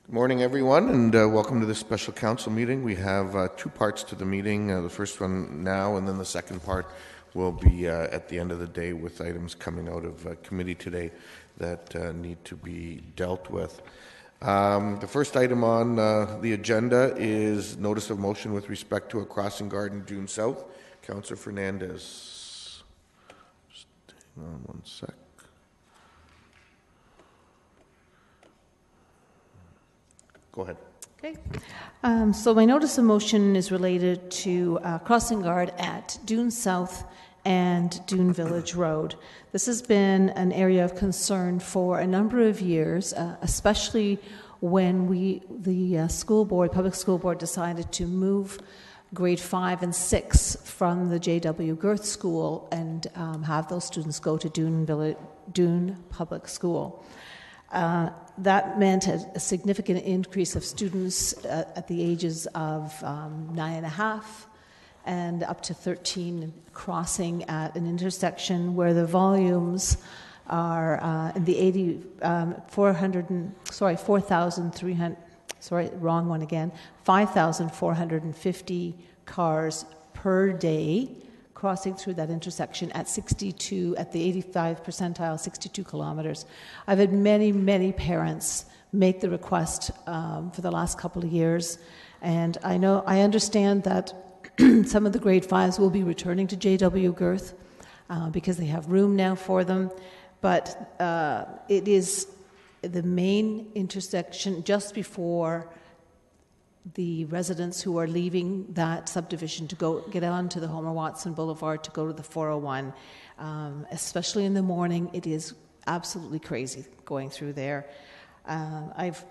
Good morning, everyone, and welcome to this special council meeting. We have two parts to the meeting. The first one now, and then the second part will be at the end of the day with items coming out of committee today that need to be dealt with. The first item on the agenda is notice of motion with respect to a crossing guard in Dune South. Councillor Fernandez. Just hang on one sec. Go ahead. Okay. So my notice of motion is related to crossing guard at Dune South and Dune Village Road. This has been an area of concern for a number of years, especially when the school board, public school board, decided to move grade 5 and 6 from the J.W. Girth School and have those students go to Dune Public School. That meant a significant increase of students at the ages of 9.5 and up to 13 crossing at an intersection where the volumes are in the 5,450 cars per day crossing through that intersection at the 85th percentile, 62 kilometers. I've had many parents make the request for the last couple of years, and I understand that some of the grade 5s will be returning to J.W. Girth because they have room now for them, but it is the main intersection just before the residents who are leaving that subdivision to go get onto the Homer Watson Boulevard to go to the 401. Especially in the morning, it is absolutely crazy going through there. I've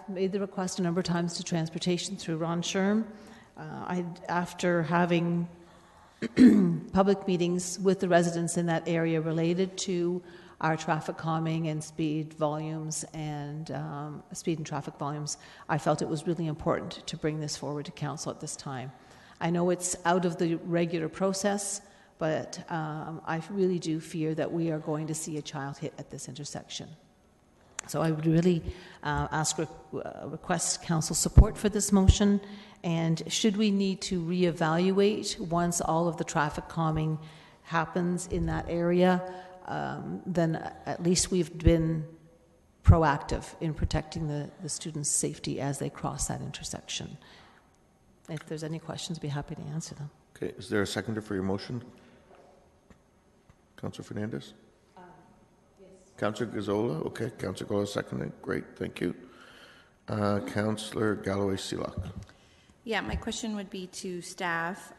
made the request a number of times to transportation through Ron Sherm. After having public meetings with the residents in that area related to our traffic calming and speed volumes and speed and traffic volumes, I felt it was really important to bring this forward to council at this time. I know it's out of the regular process, but I really do fear that we are going to see a child hit at this intersection. So I would really request council support for this motion, and should we need to reevaluate once all of the traffic calming happens in that area, then at least we've been proactive in protecting the students' safety as they cross that intersection. If there's any questions, I'd be happy to answer them. Okay, is there a seconder for your motion? Councillor Fernandez? Yes. Councillor Gazzola? Okay, Councillor Gazzola seconded. Great, thank you. Councillor Galloway-Seelock. Yeah, my question would be to staff.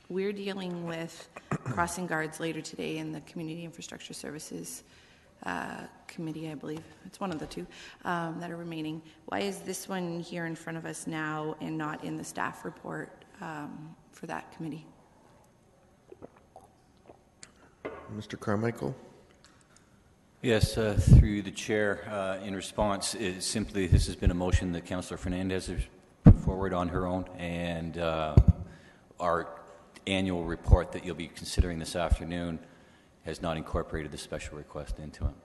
We're dealing with crossing guards later today in the Community Infrastructure Services Committee, I believe. It's one of the two that are remaining. Why is this one here in front of us now and not in the staff report for that committee? Mr. Carmichael? Yes, through the chair, in response, simply this has been a motion that Councillor Fernandez has put forward on her own, and our annual report that you'll be considering this afternoon has not incorporated the special request into it.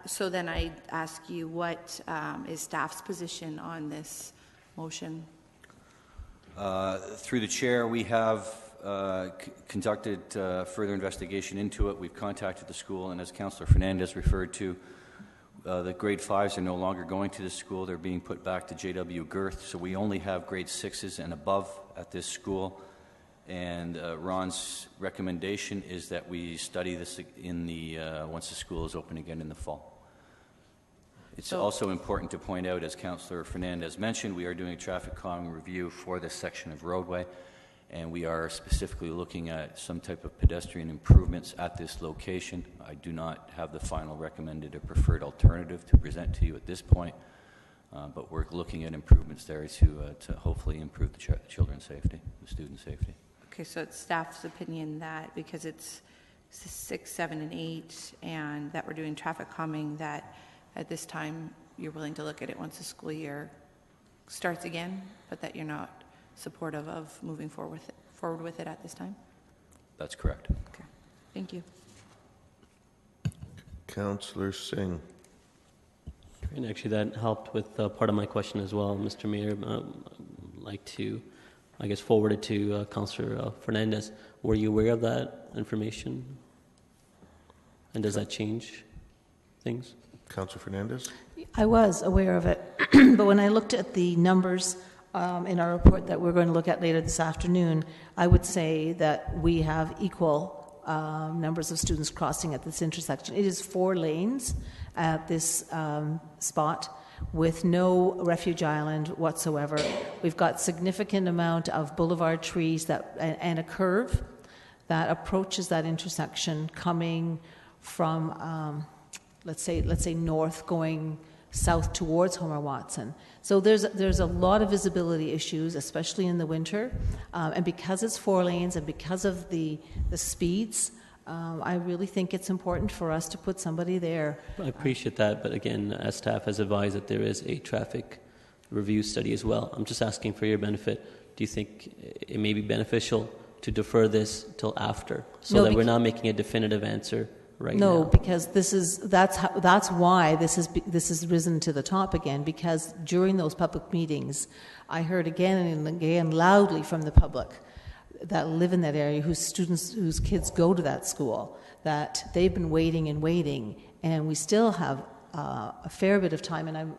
So then I ask you, what is staff's position on this motion? Through the chair, we have conducted further investigation into it. We've contacted the school, and as Councillor Fernandez referred to, the grade 5s are no longer going to the school. They're being put back to J.W. Girth, so we only have grade 6s and above at this school. And Ron's recommendation is that we study this in once the school is open again in the fall. It's also important to point out, as Councillor Fernandez mentioned, we are doing a traffic calming review for this section of roadway, and we are specifically looking at some type of pedestrian improvements at this location. I do not have the final recommended or preferred alternative to present to you at this point, but we're looking at improvements there to hopefully improve the children's safety, the student safety. Okay, so it's staff's opinion that because it's 6, 7, and 8, and that we're doing traffic calming, that at this time you're willing to look at it once the school year starts again, but that you're not supportive of moving forward with it at this time? That's correct. Okay, thank you. Councillor Singh. And actually, that helped with part of my question as well, Mr. Mayor. I'd like to, I guess, forward it to Councillor Fernandez. Were you aware of that information? And does that change things? Councillor Fernandez? I was aware of it, but when I looked at the numbers in our report that we're going to look at later this afternoon, I would say that we have equal numbers of students crossing at this intersection. It is 4 lanes at this spot with no refuge island whatsoever. We've got significant amount of boulevard trees and a curve that approaches that intersection coming from let's say north going south towards Homer Watson. So there's a lot of visibility issues, especially in the winter, and because it's 4 lanes and because of the speeds, I really think it's important for us to put somebody there. I appreciate that, but again, as staff has advised that there is a traffic review study as well. I'm just asking for your benefit. Do you think it may be beneficial to defer this till after, so that we're not making a definitive answer right now? No, because that's why this has risen to the top again, because during those public meetings, I heard again and again loudly from the public that live in that area, whose kids go to that school, that they've been waiting and waiting, and we still have a fair bit of time. And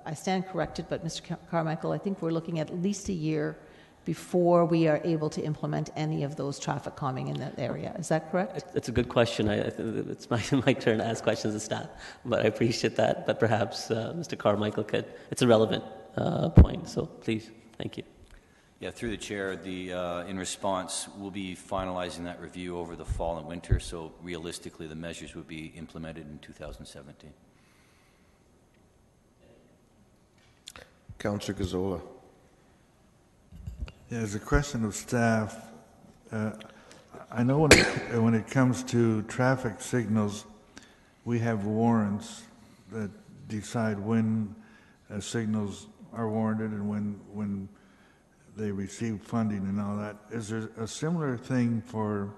I stand corrected, but Mr. Carmichael, I think we're looking at least a year before we are able to implement any of those traffic calming in that area. Is that correct? It's a good question. It's my turn to ask questions of staff, but I appreciate that. But perhaps Mr. Carmichael could. It's a relevant point, so please, thank you. Yeah, through the chair, in response, we'll be finalizing that review over the fall and winter, so realistically the measures would be implemented in 2017. Councillor Gazzola. Yeah, as a question of staff, I know when it comes to traffic signals, we have warrants that decide when signals are warranted and when they receive funding and all that. Is there a similar thing for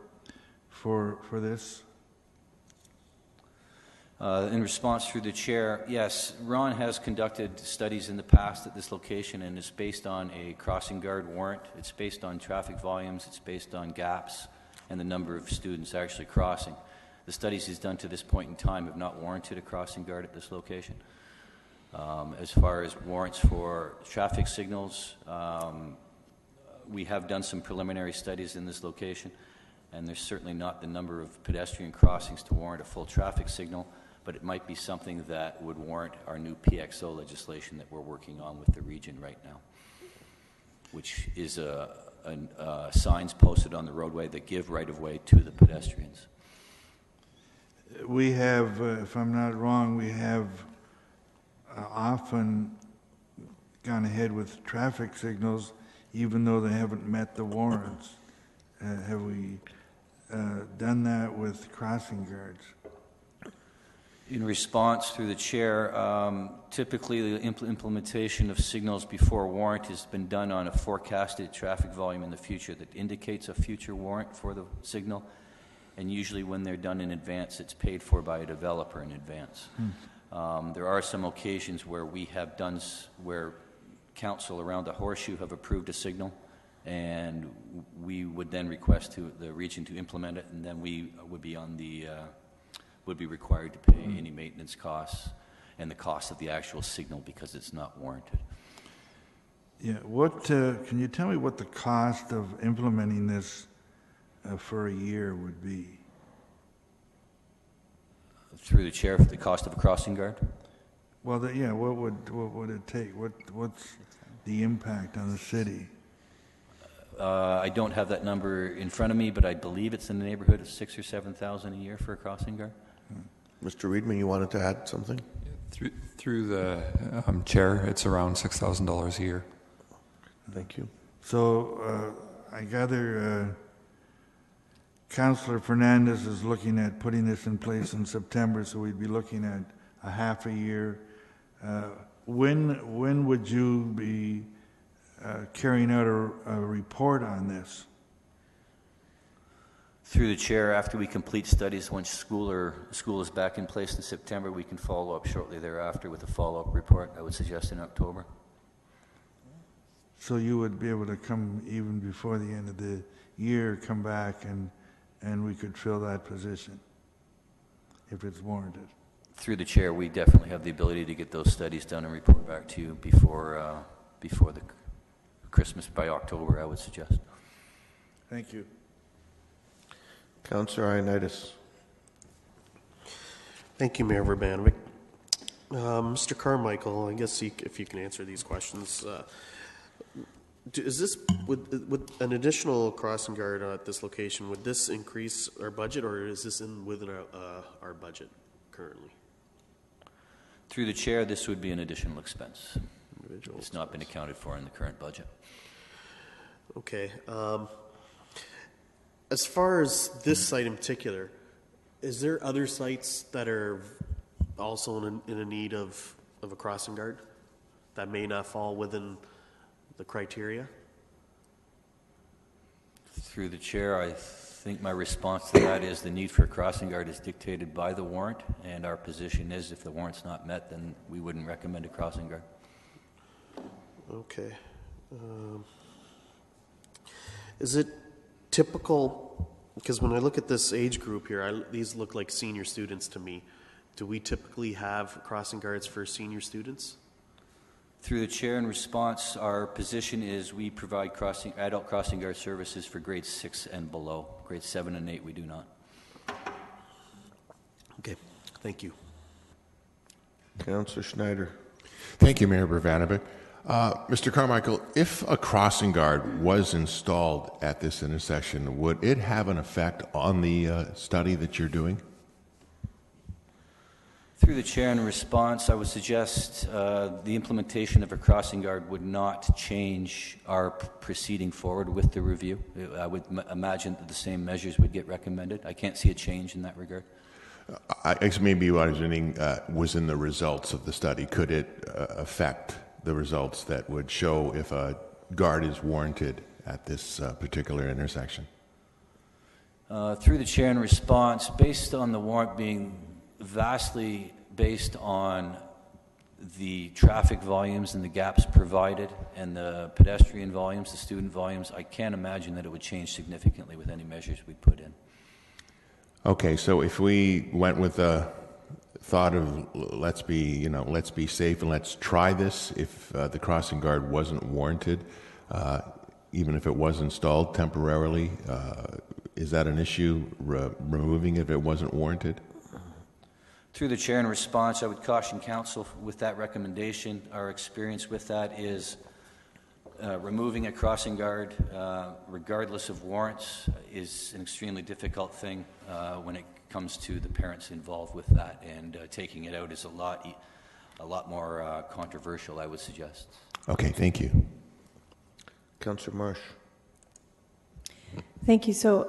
this? In response through the chair, yes, Ron has conducted studies in the past at this location, and it's based on a crossing guard warrant. It's based on traffic volumes. It's based on gaps and the number of students actually crossing. The studies he's done to this point in time have not warranted a crossing guard at this location. As far as warrants for traffic signals, we have done some preliminary studies in this location, and there's certainly not the number of pedestrian crossings to warrant a full traffic signal, but it might be something that would warrant our new PXO legislation that we're working on with the region right now, which is signs posted on the roadway that give right-of-way to the pedestrians. We have, if I'm not wrong, we have often gone ahead with traffic signals even though they haven't met the warrants. Have we done that with crossing guards? In response through the chair, typically the implementation of signals before warrant has been done on a forecasted traffic volume in the future that indicates a future warrant for the signal, and usually when they're done in advance, it's paid for by a developer in advance. There are some occasions where we have done, where council around the horseshoe have approved a signal, and we would then request to the region to implement it, and then we would be on the would be required to pay any maintenance costs and the cost of the actual signal because it's not warranted. Yeah, what can you tell me what the cost of implementing this for a year would be? Through the chair, for the cost of a crossing guard? Well, what would it take? What's the impact on the city? I don't have that number in front of me, but I believe it's in the neighborhood of $6,000 or $7,000 a year for a crossing guard. Mr. Reedman, you wanted to add something? Through the chair, it's around $6,000 a year. Thank you. So I gather Councillor Fernandez is looking at putting this in place in September, so we'd be looking at a half a year. When would you be carrying out a report on this? Through the chair, after we complete studies, once school is back in place in September, we can follow up shortly thereafter with a follow-up report. I would suggest in October. So you would be able to come even before the end of the year, come back and we could fill that position if it's warranted. Through the chair, we definitely have the ability to get those studies done and report back to you before the Christmas, by October, I would suggest. Thank you. Councillor Ioannidis. Thank you, Mayor Urbanovic. Mr. Carmichael, I guess if you can answer these questions. Is this, with an additional crossing guard at this location, would this increase our budget, or is this within our budget currently? Through the chair, this would be an additional expense. Individual It's not been accounted for in the current budget. Okay. As far as this site in particular, is there other sites that are also in a need of a crossing guard that may not fall within the criteria? Through the chair, I think my response to that is the need for a crossing guard is dictated by the warrant, and our position is if the warrant's not met, then we wouldn't recommend a crossing guard. Okay. Is it typical, because when I look at this age group here, these look like senior students to me. Do we typically have crossing guards for senior students? Through the chair, in response, our position is we provide adult crossing guard services for grades 6 and below. Grades 7 and 8, we do not. Okay, thank you. Councillor Schneider. Thank you, Mayor Urbanovic. Mr. Carmichael, if a crossing guard was installed at this intersection, would it have an effect on the study that you're doing? Through the chair, in response, I would suggest the implementation of a crossing guard would not change our proceeding forward with the review. I would imagine that the same measures would get recommended. I can't see a change in that regard. I guess maybe what I was meaning was in the results of the study. Could it affect the results that would show if a guard is warranted at this particular intersection? Through the chair, in response, based on the warrant being vastly based on the traffic volumes and the gaps provided and the pedestrian volumes, the student volumes, I can't imagine that it would change significantly with any measures we put in. Okay, so if we went with a thought of let's be safe and let's try this, if the crossing guard wasn't warranted, even if it was installed temporarily, is that an issue, removing it if it wasn't warranted? Through the chair, in response, I would caution council with that recommendation. Our experience with that is removing a crossing guard, regardless of warrants, is an extremely difficult thing when it comes to the parents involved with that, and taking it out is a lot more controversial, I would suggest. Okay, thank you. Councillor Marsh. Thank you. So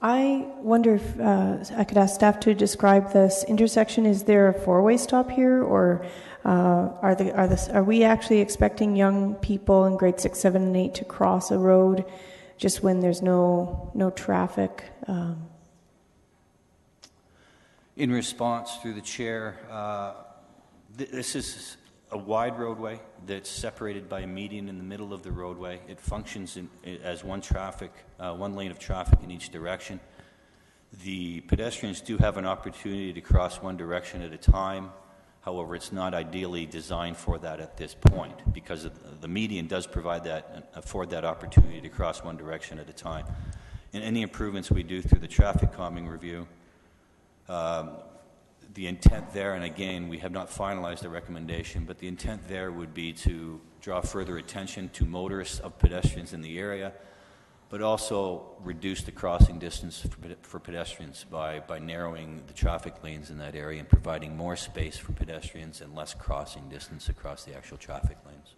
I wonder if I could ask staff to describe this intersection. Is there a four-way stop here, or are we actually expecting young people in grade 6, 7, and 8 to cross a road just when there's no traffic? In response, through the chair, this is a wide roadway that's separated by a median in the middle of the roadway. It functions as one lane of traffic in each direction. The pedestrians do have an opportunity to cross one direction at a time. However, it's not ideally designed for that at this point, because the median does afford that opportunity to cross one direction at a time. And any improvements we do through the traffic calming review, the intent there, and again, we have not finalized the recommendation, but the intent there would be to draw further attention to motorists of pedestrians in the area, but also reduce the crossing distance for pedestrians by narrowing the traffic lanes in that area and providing more space for pedestrians and less crossing distance across the actual traffic lanes.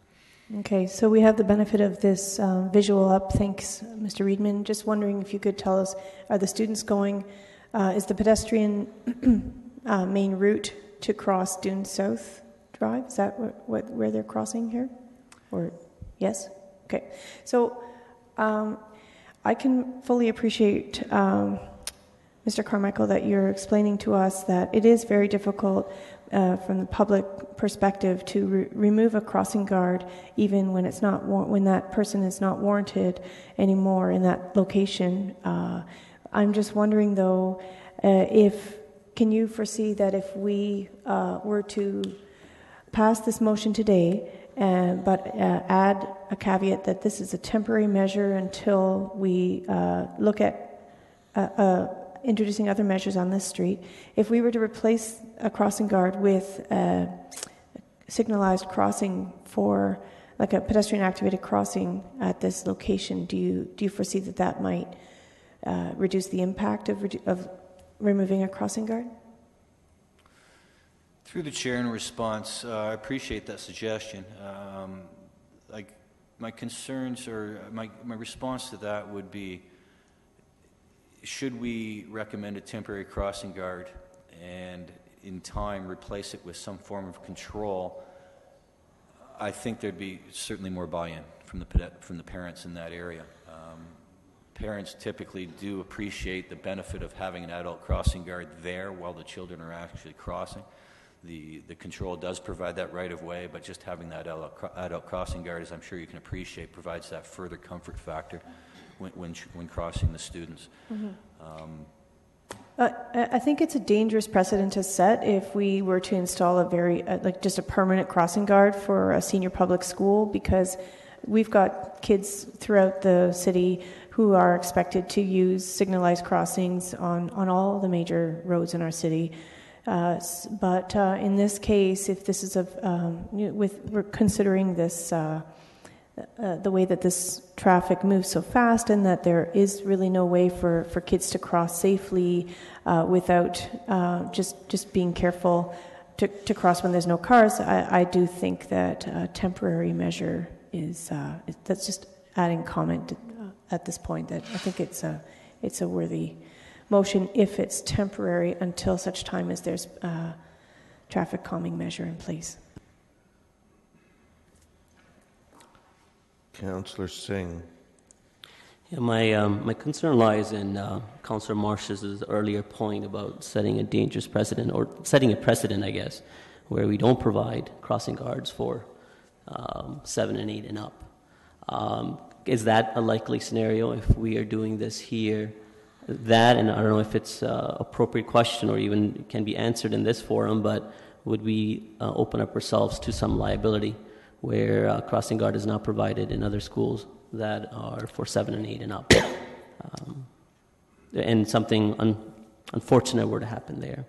Okay, so we have the benefit of this visual up. Thanks, Mr. Reedman. Just wondering if you could tell us, are the students going, is the pedestrian main route to cross Dune South Drive? Is that where they're crossing here? Or yes? Okay. So I can fully appreciate, Mr. Carmichael, that you're explaining to us that it is very difficult from the public perspective to remove a crossing guard, even when it's not when that person is not warranted anymore in that location. I'm just wondering, though, can you foresee that if we were to pass this motion today, but add a caveat that this is a temporary measure until we look at introducing other measures on this street, if we were to replace a crossing guard with a signalized crossing for, like a pedestrian activated crossing at this location, do you foresee that might reduce the impact of removing a crossing guard? Through the chair, in response, I appreciate that suggestion. My concerns or my response to that would be, should we recommend a temporary crossing guard and in time replace it with some form of control? I think there'd be certainly more buy-in from the parents in that area. Parents typically do appreciate the benefit of having an adult crossing guard there while the children are actually crossing. The control does provide that right of way, but just having that adult crossing guard, as I'm sure you can appreciate, provides that further comfort factor when crossing the students. Mm-hmm. I think it's a dangerous precedent to set if we were to install just a permanent crossing guard for a senior public school, because we've got kids throughout the city who are expected to use signalized crossings on all the major roads in our city. But in this case, if this is we're considering this, the way that this traffic moves so fast, and that there is really no way for kids to cross safely without just being careful to cross when there's no cars, I do think that a temporary measure that's just adding comment at this point, that I think it's a worthy motion if it's temporary until such time as there's a traffic calming measure in place. Councillor Singh. Yeah, my concern lies in Councillor Marsh's earlier point about setting a dangerous precedent, or setting a precedent, I guess, where we don't provide crossing guards for 7 and 8 and up. Is that a likely scenario if we are doing this here? That, and I don't know if it's an appropriate question or even can be answered in this forum, but would we open up ourselves to some liability where a crossing guard is not provided in other schools that are for 7 and 8 and up? And something unfortunate were to happen there.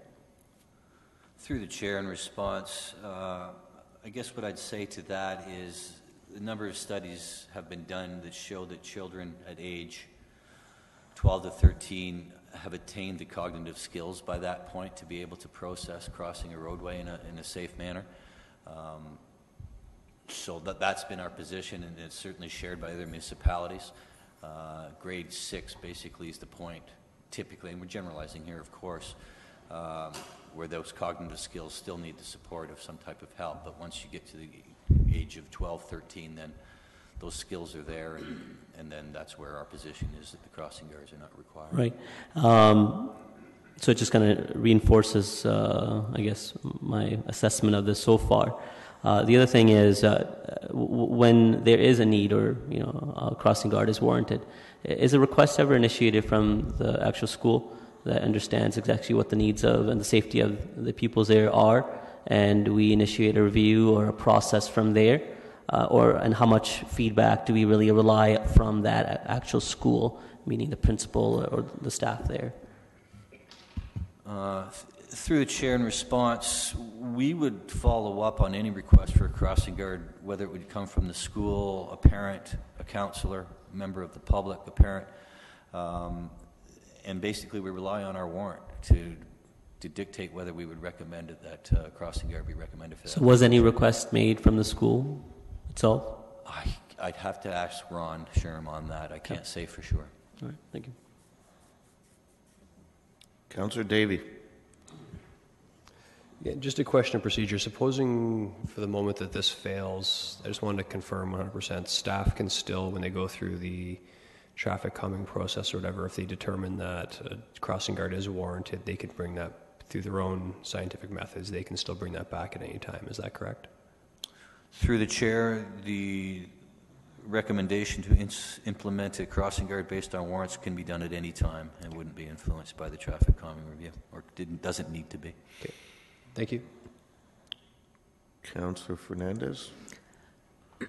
Through the chair, in response, I guess what I'd say to that is a number of studies have been done that show that children at age 12 to 13 have attained the cognitive skills by that point to be able to process crossing a roadway in a safe manner. So that's been our position, and it's certainly shared by other municipalities. Grade 6 basically is the point, typically, and we're generalizing here, of course, where those cognitive skills still need the support of some type of help. But once you get to the age of 12, 13, then those skills are there, and then that's where our position is, that the crossing guards are not required. Right. So it just kind of reinforces, I guess, my assessment of this so far. The other thing is, when there is a need, or a crossing guard is warranted, is a request ever initiated from the actual school that understands exactly what the needs of and the safety of the pupils there are, and we initiate a review or a process from there? And how much feedback do we really rely from that actual school, meaning the principal or the staff there? Through the chair, in response, we would follow up on any request for a crossing guard, whether it would come from the school, a parent, a counselor, a member of the public, a parent, and basically we rely on our warrant to dictate whether we would recommend that crossing guard be recommended for that. So was any request made from the school itself? I'd have to ask Ron Sherm on that. I can't say for sure. All right, thank you. Councillor Davey. Yeah, just a question of procedure. Supposing for the moment that this fails, I just wanted to confirm 100% staff can still, when they go through the traffic calming process or whatever, if they determine that a crossing guard is warranted, they could bring that through their own scientific methods. They can still bring that back at any time. Is that correct? Through the chair, the recommendation to implement a crossing guard based on warrants can be done at any time and wouldn't be influenced by the traffic calming review, or doesn't need to be. Okay. Thank you. Councillor Fernandez.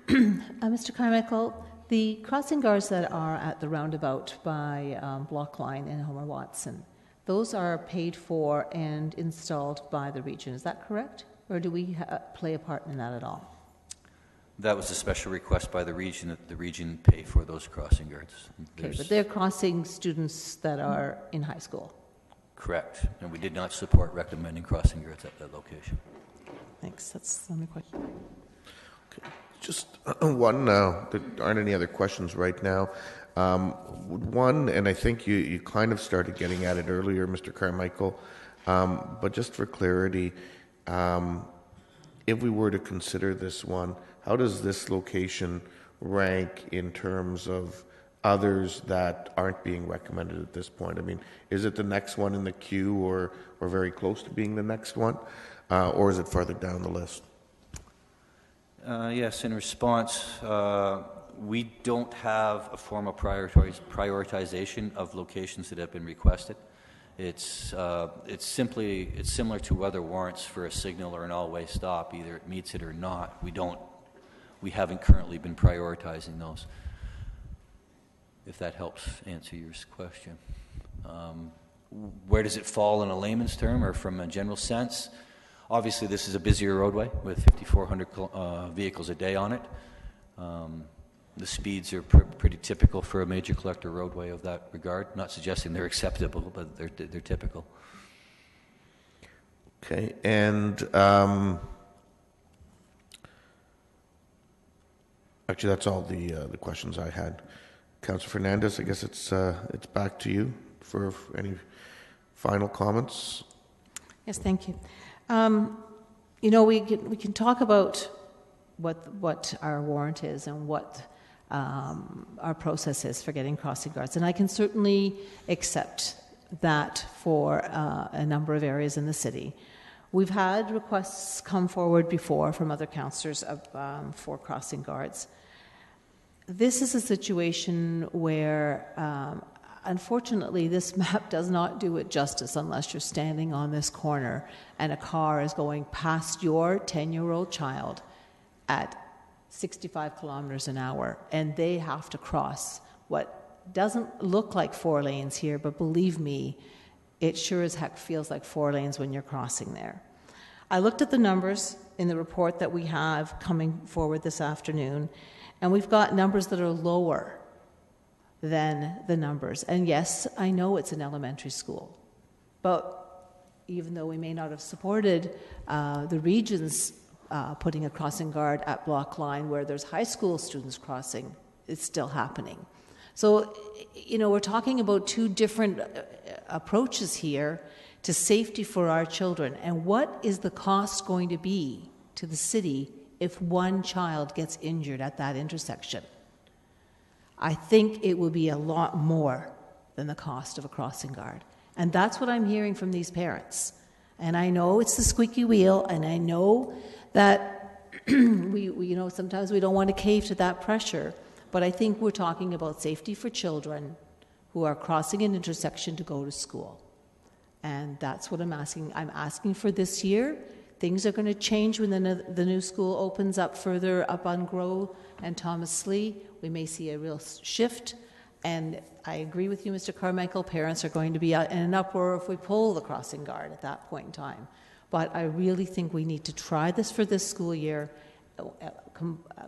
Mr. Carmichael, the crossing guards that are at the roundabout by Block Line in Homer Watson, those are paid for and installed by the region. Is that correct? Or do we play a part in that at all? That was a special request by the region, that the region pay for those crossing guards. Okay, but they're crossing students that are in high school. Correct. And we did not support recommending crossing guards at that location. Thanks. That's the only question. Okay. Just one, there aren't any other questions right now. One, and I think you kind of started getting at it earlier, Mr. Carmichael, but just for clarity, if we were to consider this one, how does this location rank in terms of others that aren't being recommended at this point? I mean, is it the next one in the queue or very close to being the next one, or is it farther down the list? Yes, in response, we don't have a formal prioritization of locations that have been requested. It's similar to other warrants for a signal or an all-way stop. Either it meets it or not. We haven't currently been prioritizing those. If that helps answer your question. Where does it fall in a layman's term or from a general sense? Obviously, this is a busier roadway with 5,400 vehicles a day on it. The speeds are pretty typical for a major collector roadway of that regard. Not suggesting they're acceptable, but they're typical. Okay, and actually, that's all the questions I had. Councillor Fernandez, I guess it's back to you for any final comments. Yes, thank you. You know, we can talk about what our warrant is and what our process is for getting crossing guards, and I can certainly accept that for a number of areas in the city. We've had requests come forward before from other councillors for crossing guards. This is a situation where, unfortunately, this map does not do it justice unless you're standing on this corner and a car is going past your 10-year-old child at 65 kilometers an hour, and they have to cross what doesn't look like 4 lanes here, but believe me, it sure as heck feels like 4 lanes when you're crossing there. I looked at the numbers in the report that we have coming forward this afternoon, and we've got numbers that are lower than the numbers. And yes, I know it's an elementary school, but even though we may not have supported the region's putting a crossing guard at Block Line where there's high school students crossing, it's still happening. So, you know, we're talking about 2 different approaches here to safety for our children. And what is the cost going to be to the city if one child gets injured at that intersection? I think it will be a lot more than the cost of a crossing guard. And that's what I'm hearing from these parents. And I know it's the squeaky wheel, and I know that we sometimes we don't want to cave to that pressure, but I think we're talking about safety for children who are crossing an intersection to go to school. And that's what I'm asking. I'm asking for this year. Things are going to change when the new school opens up further up on Grove and Thomas Lee. We may see a real shift. And I agree with you, Mr. Carmichael. Parents are going to be in an uproar if we pull the crossing guard at that point in time. But I really think we need to try this for this school year,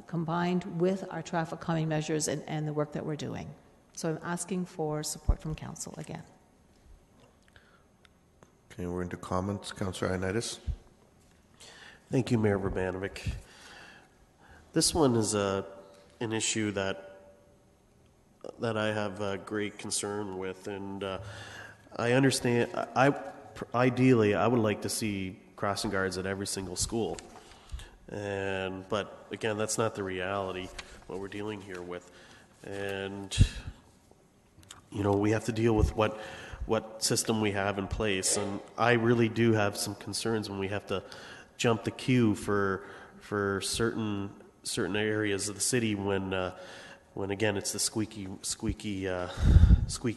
combined with our traffic calming measures and the work that we're doing. So I'm asking for support from council again. Okay, we're into comments. Councillor Ioannidis. Thank you, Mayor Urbanovic. This one is an issue that I have great concern with, and I understand. Ideally, I would like to see crossing guards at every single school, but again, that's not the reality. What we're dealing here with, and we have to deal with what system we have in place. And I really do have some concerns when we have to jump the queue for certain areas of the city when again it's the squeaky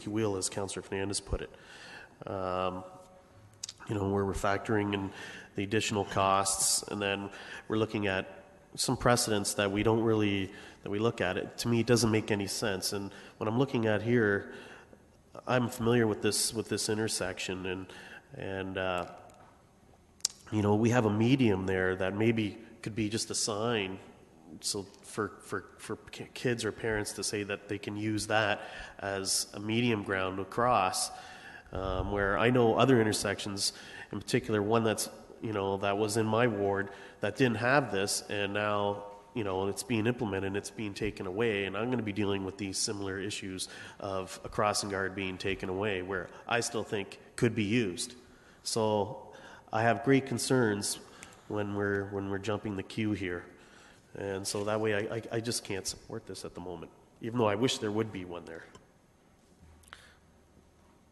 wheel, as Councillor Fernandez put it. Where we're factoring in the additional costs, and then we're looking at some precedents that we look at it. To me, it doesn't make any sense. And what I'm looking at here, I'm familiar with this intersection, and we have a medium there that maybe could be just a sign, so for kids or parents to say that they can use that as a medium ground to cross. Where I know other intersections, in particular one that's that was in my ward that didn't have this, and now it's being implemented and it's being taken away, and I'm going to be dealing with these similar issues of a crossing guard being taken away, where I still think could be used. So I have great concerns when we're jumping the queue here, and so that way I just can't support this at the moment, even though I wish there would be one there.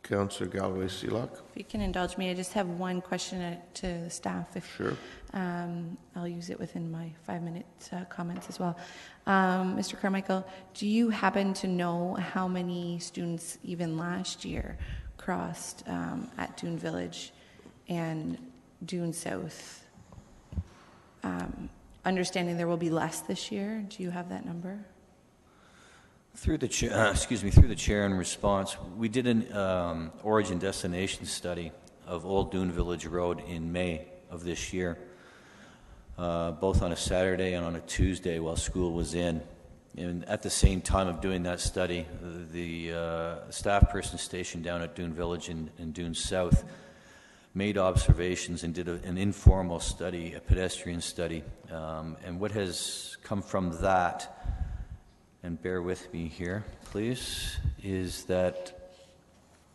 Councillor Galway-Seelock. If you can indulge me, I just have one question to the staff. Sure. I'll use it within my 5-minute comments as well. Mr. Carmichael, do you happen to know how many students even last year crossed at Dune Village and Dune South? Understanding there will be less this year, do you have that number? Through the chair, in response, we did an origin destination study of Old Dune Village Road in May of this year, both on a Saturday and on a Tuesday while school was in. And at the same time of doing that study, the staff person stationed down at Dune Village and Dune South made observations and did an informal study, a pedestrian study. And what has come from that, and bear with me here, please, is that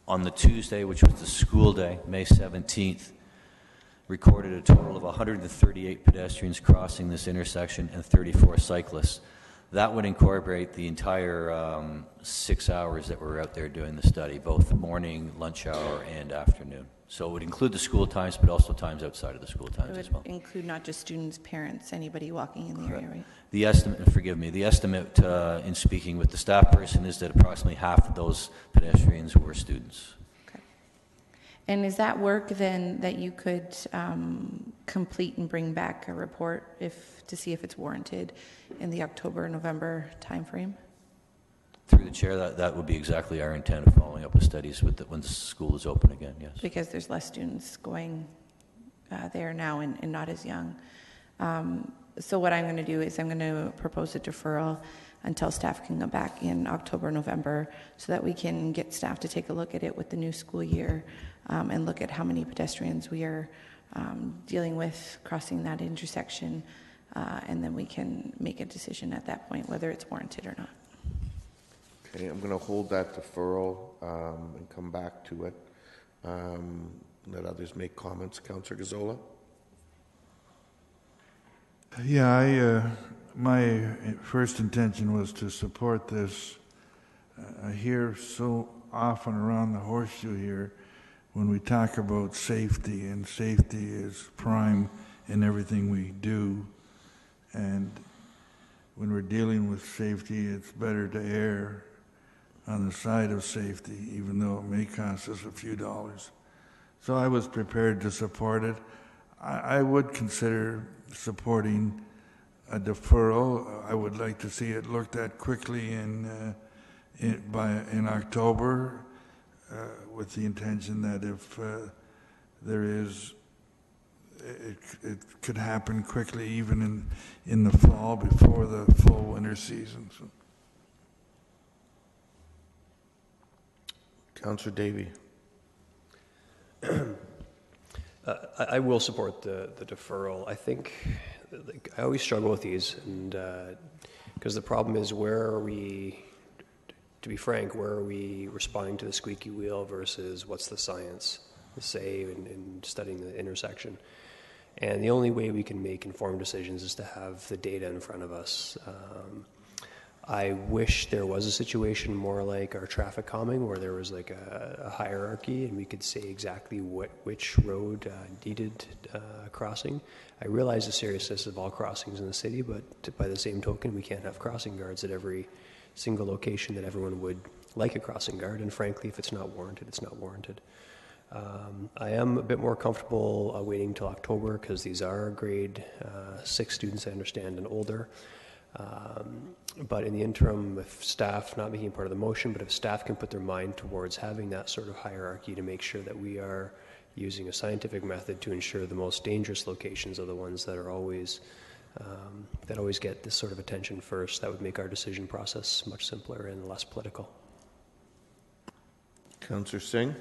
on the Tuesday, which was the school day, May 17th, recorded a total of 138 pedestrians crossing this intersection and 34 cyclists. That would incorporate the entire 6 hours that we're out there doing the study, both the morning, lunch hour, and afternoon. So it would include the school times, but also times outside of the school times as well. It would include not just students, parents, anybody walking in the area, right? The estimate in speaking with the staff person is that approximately half of those pedestrians were students. Okay. And is that work then that you could complete and bring back a report to see if it's warranted in the October-November timeframe? Through the chair, that would be exactly our intent of following up with studies when the school is open again, yes. Because there's less students going there now and not as young. So what I'm going to do is I'm going to propose a deferral until staff can come back in October, November, so that we can get staff to take a look at it with the new school year and look at how many pedestrians we are dealing with crossing that intersection, and then we can make a decision at that point whether it's warranted or not. Okay, I'm going to hold that deferral and come back to it. Let others make comments. Councillor Gazzola. Yeah, my first intention was to support this. I hear so often around the horseshoe here when we talk about safety, and safety is prime in everything we do. And when we're dealing with safety, it's better to err on the side of safety, even though it may cost us a few dollars. So I was prepared to support it. I would consider supporting a deferral. I would like to see it looked at quickly in October, with the intention that if there is, it could happen quickly, even in the fall before the full winter season. So. Councillor Davey. I will support the deferral. I think I always struggle with these, and because the problem is, where are we? To be frank, where are we responding to the squeaky wheel versus what's the science say in studying the intersection? And the only way we can make informed decisions is to have the data in front of us. I wish there was a situation more like our traffic calming where there was like a hierarchy and we could say exactly which road needed crossing. I realize the seriousness of all crossings in the city, but by the same token, we can't have crossing guards at every single location that everyone would like a crossing guard. And frankly, if it's not warranted, it's not warranted. I am a bit more comfortable waiting till October because these are grade 6 students, I understand, and older. But in the interim, if staff, not making part of the motion, but if staff can put their mind towards having that sort of hierarchy to make sure that we are using a scientific method to ensure the most dangerous locations are the ones that are always get this sort of attention first, that would make our decision process much simpler and less political. Councillor Singh?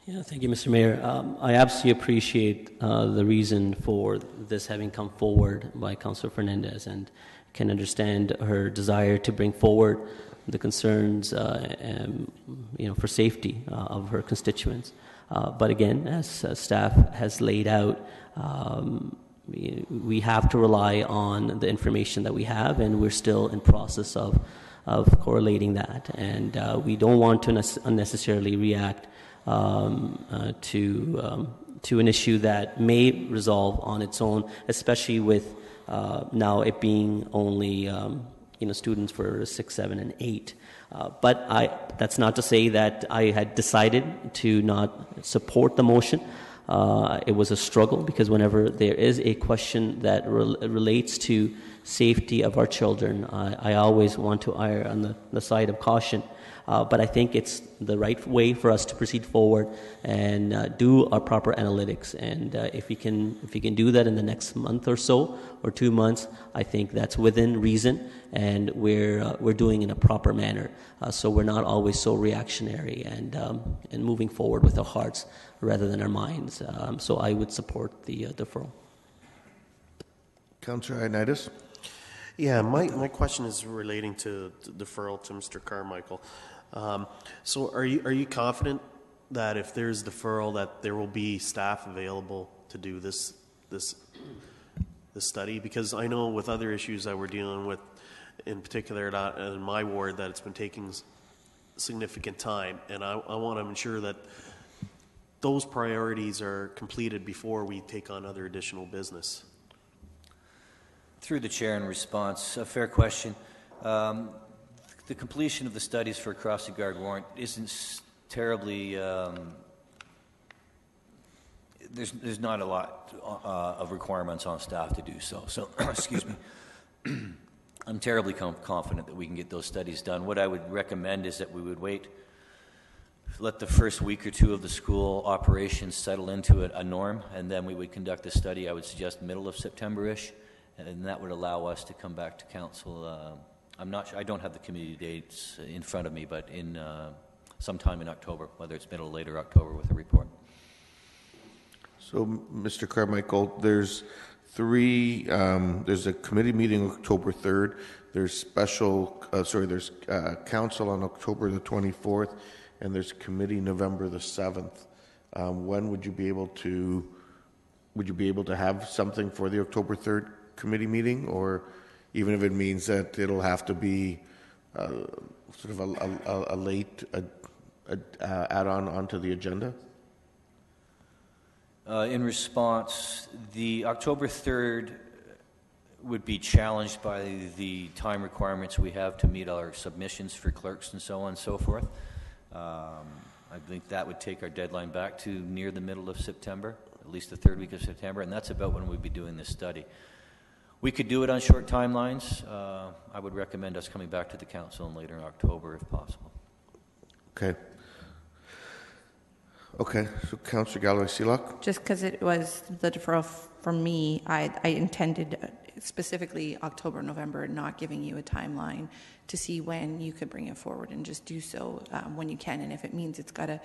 Yeah, thank you, Mr. Mayor. I absolutely appreciate the reason for this having come forward by Councillor Fernandez, and can understand her desire to bring forward the concerns, for safety of her constituents. But again, as staff has laid out, we have to rely on the information that we have, and we're still in process of correlating that. And we don't want to unnecessarily react to an issue that may resolve on its own, especially with now it being only students for 6, 7, and 8. But that's not to say that I had decided to not support the motion. It was a struggle because whenever there is a question that relates to safety of our children, I always want to err on the side of caution. But I think it's the right way for us to proceed forward and do our proper analytics. And if we can do that in the next month or so, or 2 months, I think that's within reason, and we're doing it in a proper manner. So we're not always so reactionary and moving forward with our hearts rather than our minds. So I would support the deferral. Councillor Ioannidis? Yeah, my question is relating to deferral to Mr. Carmichael. So are you confident that if there's deferral that there will be staff available to do this study? Because I know with other issues that we're dealing with, in particular in my ward, that it's been taking significant time, and I want to ensure that those priorities are completed before we take on other additional business. Through the chair in response, a fair question. The completion of the studies for a crossing guard warrant isn't terribly, there's not a lot of requirements on staff to do so. So, excuse me, I'm terribly confident that we can get those studies done. What I would recommend is that we would wait, let the first week or two of the school operations settle into a norm, and then we would conduct a study, I would suggest middle of September-ish, and that would allow us to come back to council. I'm not sure, I don't have the committee dates in front of me, but in sometime in October, whether it's middle or later October, with a report. So, Mr. Carmichael, there's a committee meeting October 3rd. There's there's council on October the 24th, and there's committee November the 7th. When would you be able to have something for the October 3rd committee meeting, or even if it means that it'll have to be sort of a late add-on onto the agenda? In response, the October 3rd would be challenged by the time requirements we have to meet our submissions for clerks and so on and so forth. I think that would take our deadline back to near the middle of September, at least the third week of September, and that's about when we'd be doing this study. We could do it on short timelines. I would recommend us coming back to the council in later October if possible. Okay, so Councillor Galloway-Seelock? Just because it was the deferral from me, I intended specifically October, November, not giving you a timeline to see when you could bring it forward, and just do so when you can. And if it means it's got to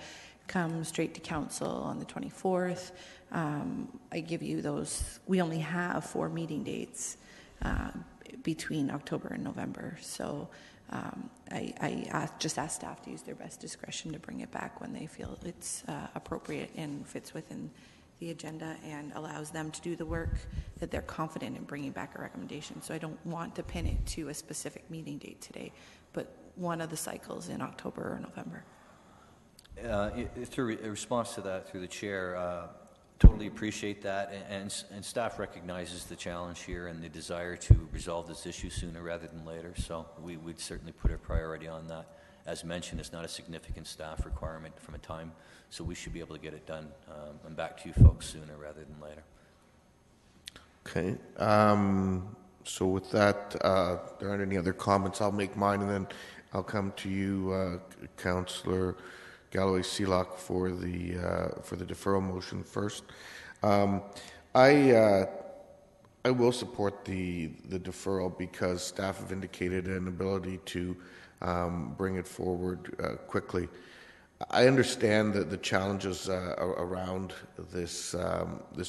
come straight to council on the 24th, I give you those. We only have 4 meeting dates between October and November. So I just ask staff to use their best discretion to bring it back when they feel it's appropriate and fits within the agenda and allows them to do the work, that they're confident in bringing back a recommendation. So I don't want to pin it to a specific meeting date today, but one of the cycles in October or November. Through a response to that, through the chair, totally appreciate that, and staff recognizes the challenge here and the desire to resolve this issue sooner rather than later, so we would certainly put a priority on that. As mentioned, it's not a significant staff requirement from a time, so we should be able to get it done and back to you folks sooner rather than later. Okay. So with that, there aren't any other comments. I'll make mine, and then I'll come to you, Councillor Galloway-Seelock, for the deferral motion first. I will support the deferral because staff have indicated an ability to bring it forward quickly. I understand that the challenges around this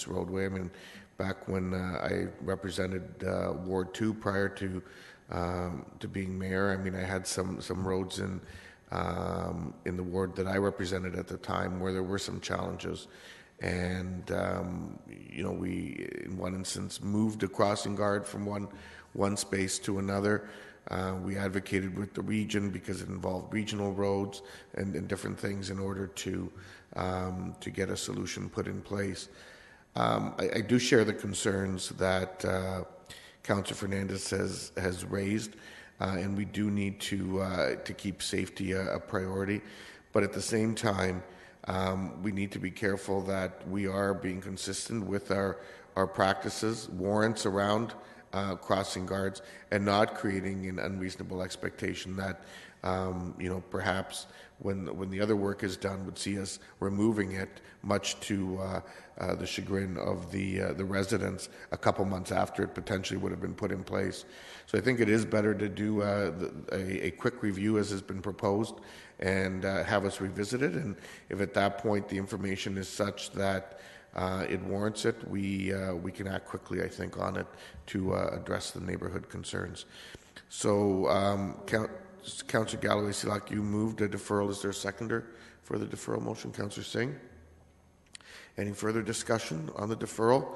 roadway. I mean, back when I represented Ward 2 prior to being mayor, I mean, I had some roads in the ward that I represented at the time where there were some challenges. And, we, in one instance, moved a crossing guard from one space to another. We advocated with the region because it involved regional roads and different things in order to get a solution put in place. I do share the concerns that Councillor Fernandez has raised, and we do need to keep safety a priority. But at the same time, we need to be careful that we are being consistent with our practices, warrants around crossing guards, and not creating an unreasonable expectation that perhaps when the other work is done would see us removing it, much to the chagrin of the residents a couple months after it potentially would have been put in place. So I think it is better to do a quick review as has been proposed and have us revisit it. And if at that point the information is such that it warrants it, we can act quickly, I think, on it to address the neighborhood concerns. So, Councillor Galloway-Seelock, you moved a deferral. Is there a seconder for the deferral motion? Councillor Singh? Any further discussion on the deferral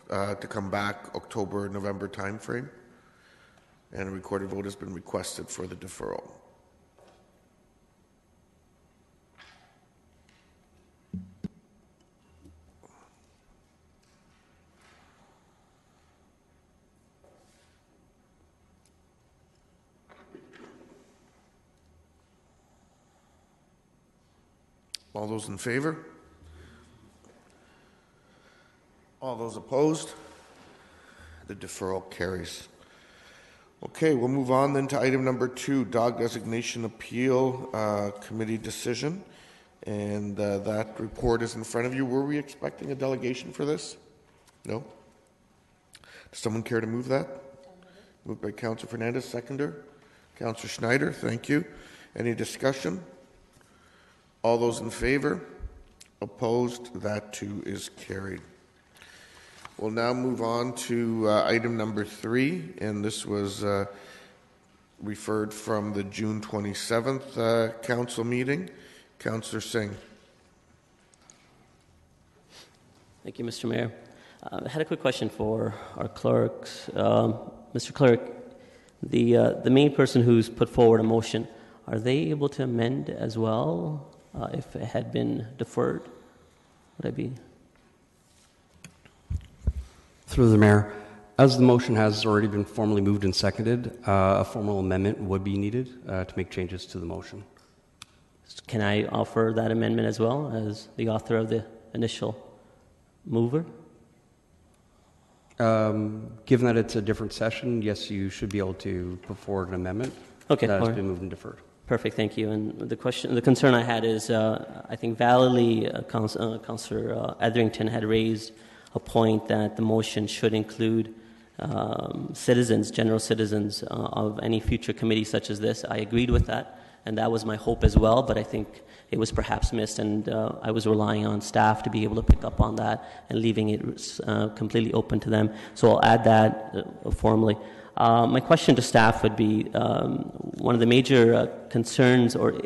to come back October, November timeframe? And a recorded vote has been requested for the deferral. All those in favor? All those opposed? The deferral carries. Okay, we'll move on then to item number 2, dog designation appeal committee decision. And that report is in front of you. Were we expecting a delegation for this? No? Does someone care to move that? Moved by Councillor Fernandez, seconder. Councillor Schneider, thank you. Any discussion? All those in favor? Opposed? That too is carried. We'll now move on to item number 3, and this was referred from the June 27th council meeting. Councillor Singh. Thank you, Mr. Mayor. I had a quick question for our clerks. Mr. Clerk, the main person who's put forward a motion, are they able to amend as well if it had been deferred? Would I be? Through the Mayor, as the motion has already been formally moved and seconded, a formal amendment would be needed to make changes to the motion. Can I offer that amendment as well as the author of the initial mover? Given that it's a different session, yes, you should be able to put forward an amendment. Okay, that has been moved and deferred. Perfect, thank you. And the concern I had is, I think validly, Councillor Etherington had raised a point that the motion should include citizens, general citizens of any future committee such as this. I agreed with that, and that was my hope as well, but I think it was perhaps missed, and I was relying on staff to be able to pick up on that and leaving it completely open to them. So I'll add that formally. My question to staff would be, one of the major concerns, or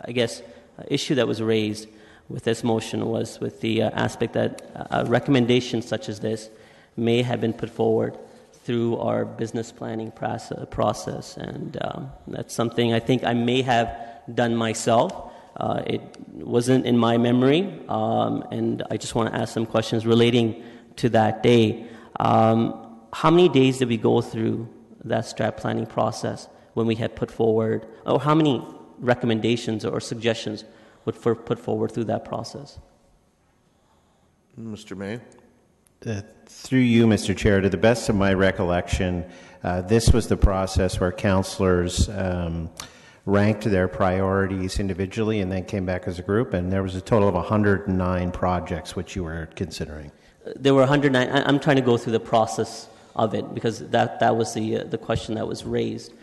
I guess issue that was raised, with this motion was with the aspect that a recommendation such as this may have been put forward through our business planning process, and that's something I think I may have done myself. It wasn't in my memory, and I just want to ask some questions relating to that day. How many days did we go through that strat planning process when we had put forward, or how many recommendations or suggestions would put forward through that process? Mr. May? Through you, Mr. Chair, to the best of my recollection, this was the process where councillors ranked their priorities individually and then came back as a group, and there was a total of 109 projects which you were considering. There were 109. I'm trying to go through the process of it because that was the question that was raised.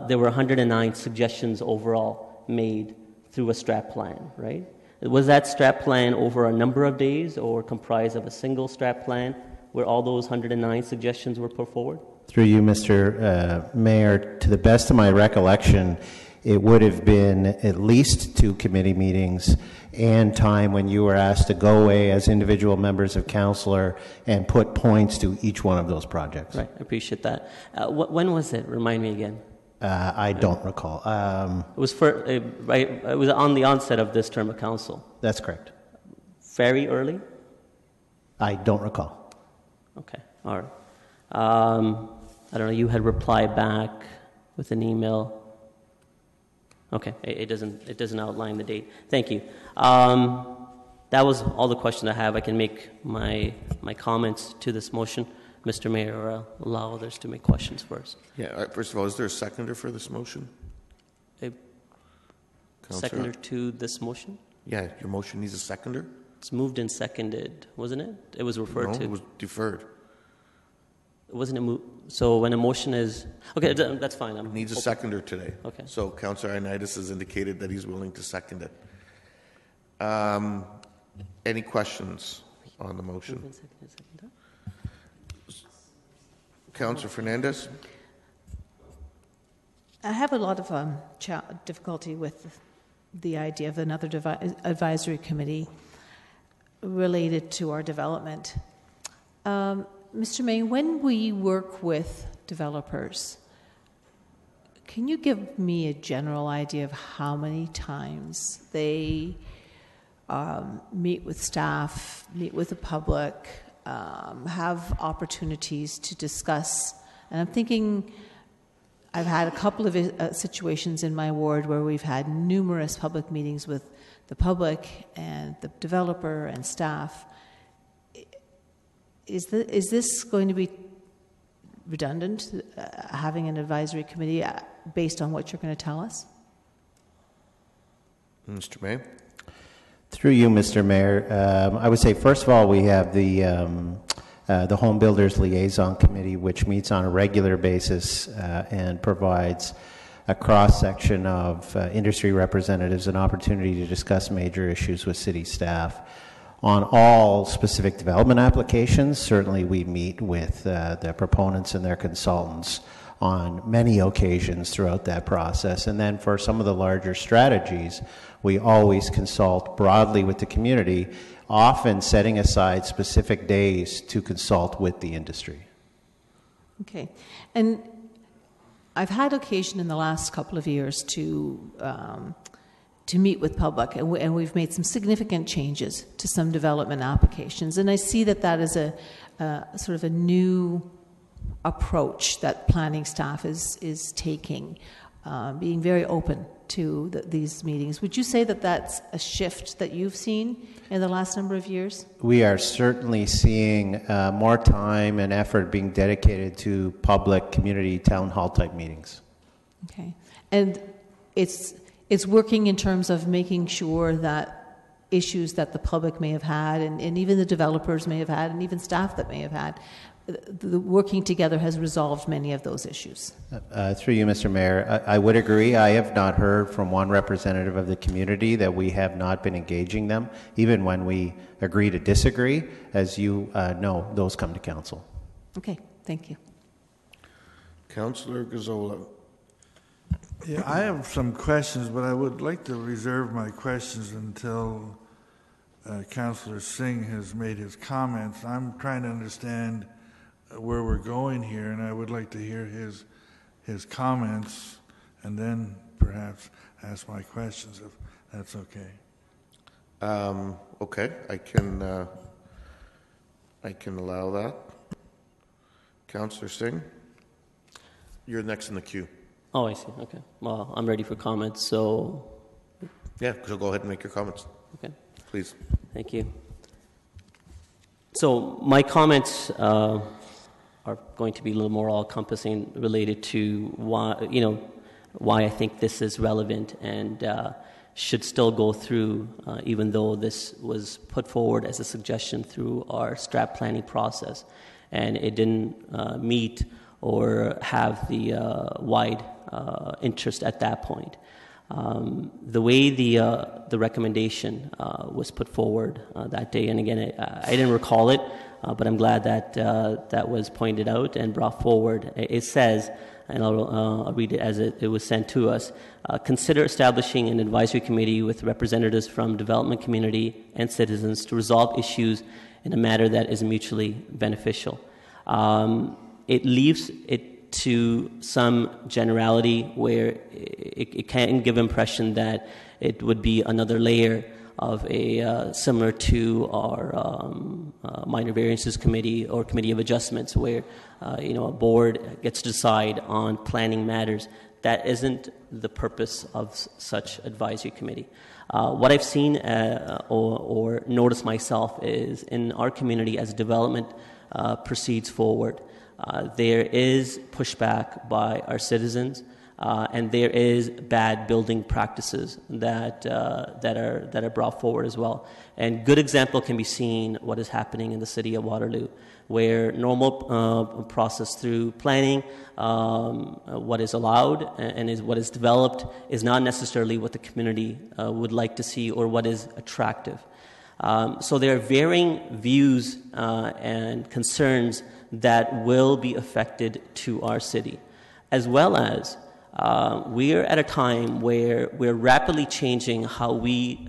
There were 109 suggestions overall made through a strat plan, right? Was that strat plan over a number of days or comprised of a single strat plan where all those 109 suggestions were put forward? Through you, Mr. Mayor, to the best of my recollection, it would have been at least 2 committee meetings and time when you were asked to go away as individual members of council and put points to each one of those projects. Right, I appreciate that. When was it? Remind me again. I don't recall. It was right. It was on the onset of this term of council. That's correct. Very early. I don't recall. Okay, all right. I don't know. You had replied back with an email. Okay, it doesn't outline the date. Thank you. That was all the questions I have. I can make my comments to this motion. Mr. Mayor, or I'll allow others to make questions first. Yeah, first of all, is there a seconder for this motion? A seconder to this motion? Yeah, your motion needs a seconder? It's moved and seconded, wasn't it? It was referred to. No, it was deferred. Wasn't it moved? So when a motion is... Okay, that's fine. It needs a seconder today. Okay. So Councillor Ioannidis has indicated that he's willing to second it. Any questions on the motion? Councillor Fernandez? I have a lot of difficulty with the idea of another advisory committee related to our development. Mr. May, when we work with developers, can you give me a general idea of how many times they meet with staff, meet with the public, have opportunities to discuss? And I'm thinking, I've had a couple of situations in my ward where we've had numerous public meetings with the public and the developer and staff. Is this going to be redundant, having an advisory committee based on what you're going to tell us? Mr. May? Through you, Mr. Mayor, I would say, first of all, we have the Home Builders Liaison Committee, which meets on a regular basis and provides a cross-section of industry representatives an opportunity to discuss major issues with city staff. On all specific development applications, certainly we meet with the proponents and their consultants on many occasions throughout that process. And then for some of the larger strategies, we always consult broadly with the community, often setting aside specific days to consult with the industry. Okay. And I've had occasion in the last couple of years to meet with public, and we've made some significant changes to some development applications. And I see that is a sort of a new approach that planning staff is taking, being very open to these meetings. Would you say that that's a shift that you've seen in the last number of years? We are certainly seeing more time and effort being dedicated to public community town hall type meetings. Okay. And it's working in terms of making sure that issues that the public may have had and even the developers may have had and even staff that may have had, the working together has resolved many of those issues. Through you, Mr. Mayor, I would agree. I have not heard from one representative of the community that we have not been engaging them, even when we agree to disagree. As you know, those come to council. Okay, thank you. Councillor Gazzola. Yeah, I have some questions, but I would like to reserve my questions until Councillor Singh has made his comments. I'm trying to understand where we're going here, and I would like to hear his comments and then perhaps ask my questions, if that's okay. Okay, I can allow that. Councillor Singh, you're next in the queue. Oh, I see. Okay. Well, I'm ready for comments, so... Yeah, so go ahead and make your comments. Okay. Please. Thank you. So my comments are going to be a little more all-encompassing, related to why I think this is relevant and should still go through, even though this was put forward as a suggestion through our strat planning process, and it didn't meet or have the wide interest at that point. The way the recommendation was put forward that day, and again, I didn't recall it, but I'm glad that that was pointed out and brought forward. It says, and I'll read it as it was sent to us, consider establishing an advisory committee with representatives from development community and citizens to resolve issues in a manner that is mutually beneficial. It leaves it to some generality where it can give impression that it would be another layer of a similar to our minor variances committee or committee of adjustments, where a board gets to decide on planning matters. That isn't the purpose of such advisory committee. What I've seen or noticed myself is in our community as development proceeds forward, there is pushback by our citizens, and there is bad building practices that are brought forward as well. And good example can be seen what is happening in the city of Waterloo, where normal process through planning, what is allowed and is what is developed is not necessarily what the community would like to see or what is attractive. So there are varying views and concerns that will be affected to our city, as well as we are at a time where we're rapidly changing how we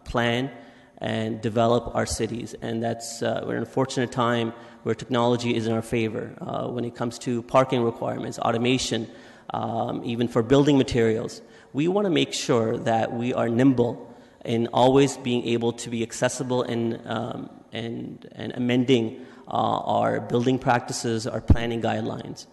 plan and develop our cities, and we're in a fortunate time where technology is in our favor when it comes to parking requirements, automation, even for building materials. We want to make sure that we are nimble in always being able to be accessible and amending our building practices, our planning guidelines.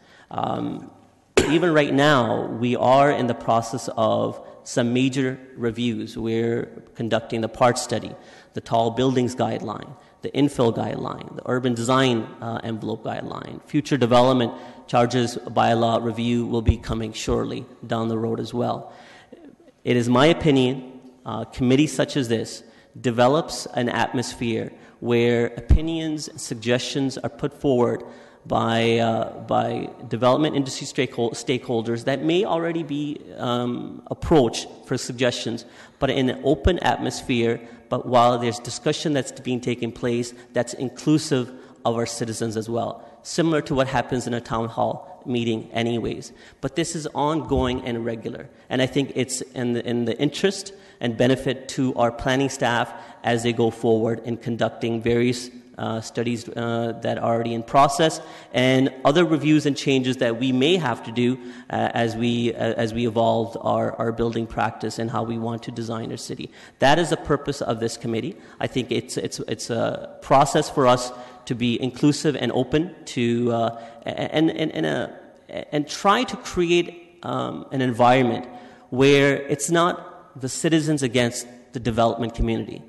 Even right now, we are in the process of some major reviews. We're conducting the part study, the tall buildings guideline, the infill guideline, the urban design envelope guideline. Future development charges bylaw review will be coming shortly down the road as well. It is my opinion, committees such as this develops an atmosphere where opinions and suggestions are put forward by development industry stakeholders that may already be approached for suggestions, but in an open atmosphere, but while there's discussion that's being taken place that's inclusive of our citizens as well, similar to what happens in a town hall meeting anyways. But this is ongoing and regular, and I think it's in the interest and benefit to our planning staff as they go forward in conducting various studies that are already in process, and other reviews and changes that we may have to do as we evolve our building practice and how we want to design our city. That is the purpose of this committee. I think it's a process for us to be inclusive and open to and try to create an environment where it's not the citizens against the development community,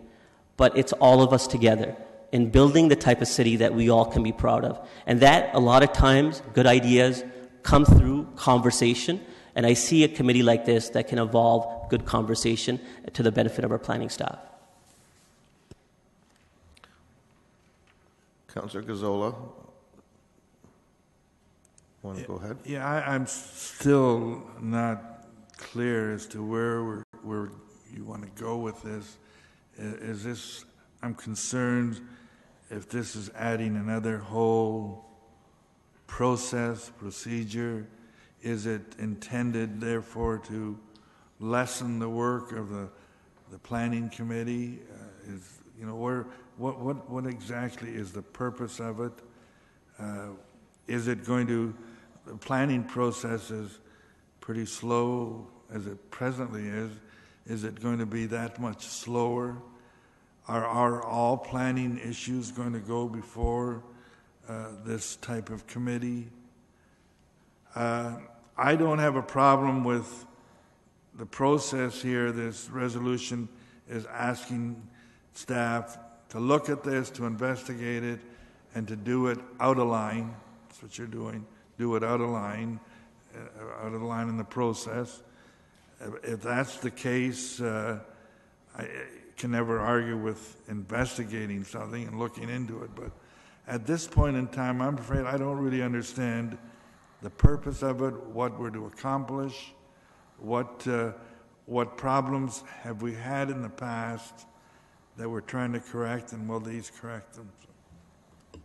but it's all of us together in building the type of city that we all can be proud of. And that, a lot of times, good ideas come through conversation, and I see a committee like this that can evolve good conversation to the benefit of our planning staff. Councillor Gazzola, want to go ahead? Yeah, I'm still not clear as to where you want to go with this. Is this, I'm concerned if this is adding another whole procedure. Is it intended, therefore, to lessen the work of the planning committee? You know, what exactly is the purpose of it? Is it going to, the planning process is pretty slow as it presently is. Is it going to be that much slower? Are all planning issues going to go before this type of committee? I don't have a problem with the process here. This resolution is asking staff to look at this, to investigate it, and to do it out of line. That's what you're doing. Do it out of line in the process. If that's the case, I can never argue with investigating something and looking into it. But at this point in time, I'm afraid I don't really understand the purpose of it, what we're to accomplish, what problems have we had in the past that we're trying to correct, and will these correct them? So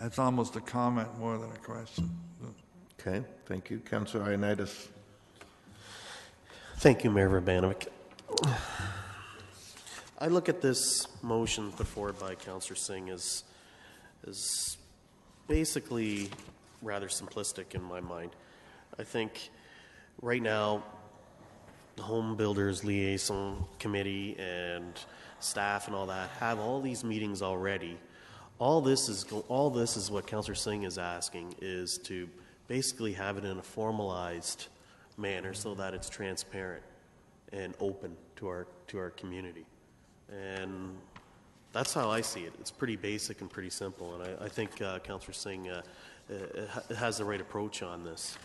that's almost a comment more than a question. Okay, thank you. Councillor Ioannidis. Thank you, Mayor Urbanovic. I look at this motion put forward by Councillor Singh as basically rather simplistic in my mind. I think right now the Home Builders Liaison Committee and staff and all that have all these meetings already. All this is what Councillor Singh is asking, is to basically have it in a formalized manner so that it's transparent and open to our community. And that's how I see it. It's pretty basic and pretty simple, and I think Councillor Singh has the right approach on this.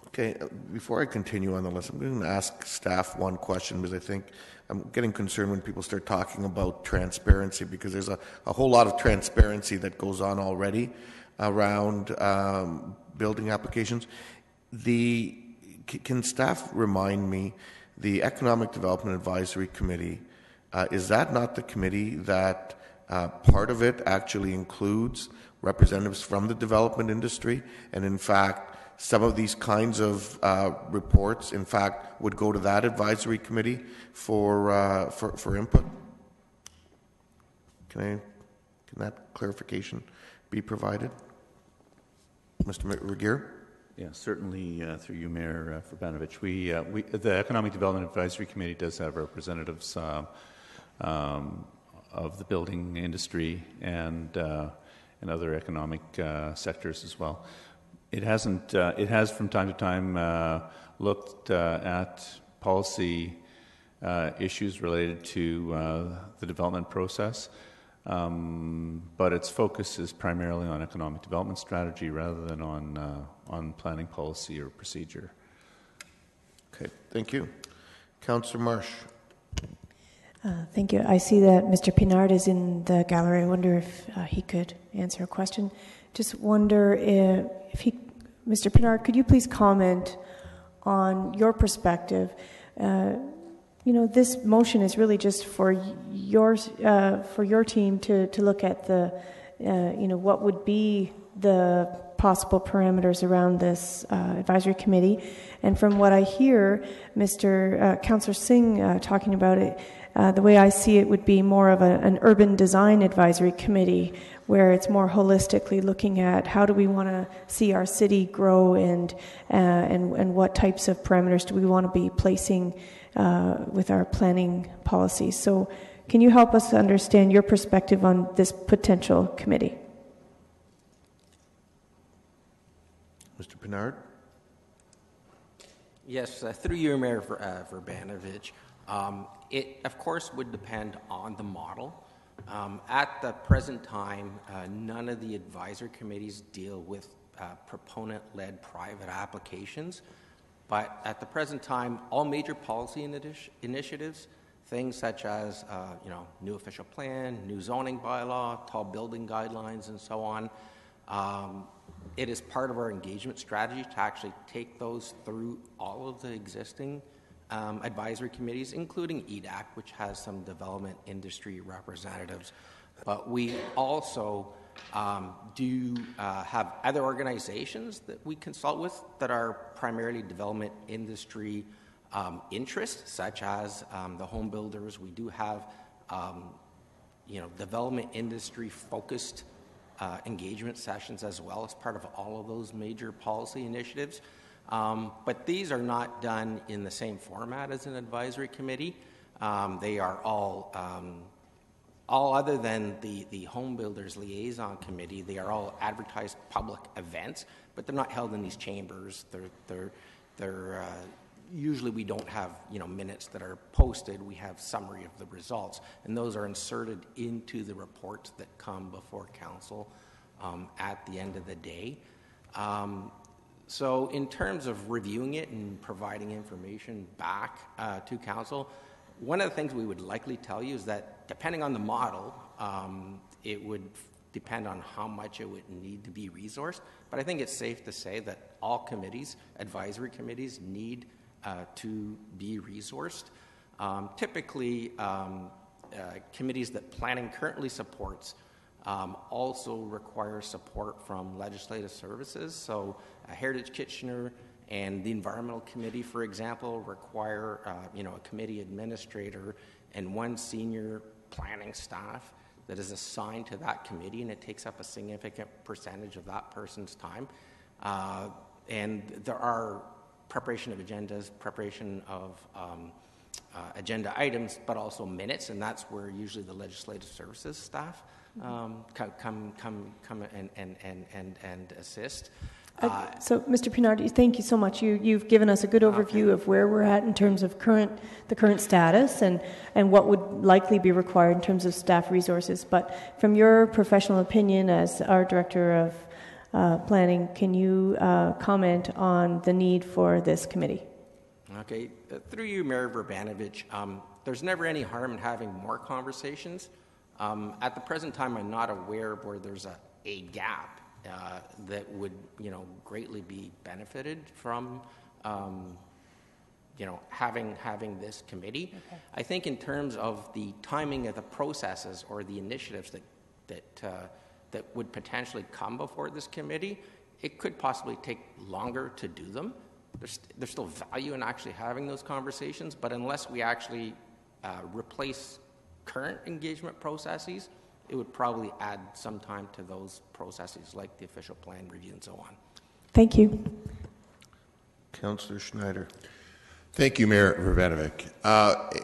Okay, before I continue on the list, I'm going to ask staff one question, because I think I'm getting concerned when people start talking about transparency, because there's a whole lot of transparency that goes on already around building applications. Can staff remind me, the Economic Development Advisory Committee, is that not the committee that part of it actually includes representatives from the development industry? And in fact, some of these kinds of reports, in fact, would go to that advisory committee for input? Can that clarification be provided? Mr. Regier? Yeah, certainly, through you, Mayor Urbanovic. The Economic Development Advisory Committee does have representatives of the building industry and other economic sectors as well. It has from time to time looked at policy issues related to the development process, but its focus is primarily on economic development strategy rather than on planning policy or procedure. Okay, thank you. Councillor Marsh. Thank you. I see that Mr. Pinard is in the gallery. I wonder if he could answer a question. Just wonder if he, Mr. Pinard, could you please comment on your perspective? This motion is really just for your team to look at the, what would be the possible parameters around this advisory committee. And from what I hear, Councillor Singh talking about it, the way I see it would be more of an urban design advisory committee, where it's more holistically looking at how do we want to see our city grow and what types of parameters do we want to be placing with our planning policies. So can you help us understand your perspective on this potential committee? Mr. Pinard? Yes, through you, Mayor Urbanovic. It, of course, would depend on the model. At the present time, none of the advisory committees deal with proponent-led private applications. But at the present time, all major policy initiatives, things such as new official plan, new zoning bylaw, tall building guidelines, and so on, it is part of our engagement strategy to actually take those through all of the existing advisory committees, including EDAC, which has some development industry representatives. But we also do have other organizations that we consult with that are primarily development industry interests, such as the home builders. We do have development industry focused engagement sessions as well as part of all of those major policy initiatives. But these are not done in the same format as an advisory committee. They are all other than the Home Builders Liaison Committee, they are all advertised public events, but they're not held in these chambers. They're usually we don't have minutes that are posted. We have summary of the results, and those are inserted into the reports that come before council at the end of the day. So in terms of reviewing it and providing information back to council, one of the things we would likely tell you is that depending on the model, it would depend on how much it would need to be resourced. But I think it's safe to say that all committees, advisory committees, need to be resourced. Typically, committees that planning currently supports also require support from legislative services. So Heritage Kitchener and the Environmental Committee, for example, require a committee administrator and one senior planning staff that is assigned to that committee, and it takes up a significant percentage of that person's time. And there are preparation of agendas, preparation of agenda items, but also minutes, and that's where usually the legislative services staff come and assist. So, Mr. Pinard, thank you so much. You've given us a good overview of where we're at in terms of the current status and what would likely be required in terms of staff resources. But from your professional opinion as our Director of Planning, can you comment on the need for this committee? Okay. Through you, Mayor Verbanovich, there's never any harm in having more conversations. At the present time, I'm not aware where there's a gap that would, greatly be benefited from, having this committee. Okay. I think in terms of the timing of the processes or the initiatives that would potentially come before this committee, it could possibly take longer to do them. There's still value in actually having those conversations, but unless we actually replace current engagement processes, it would probably add some time to those processes like the official plan review and so on. Thank you. Councillor Schneider. Thank you, Mayor Verbanovich.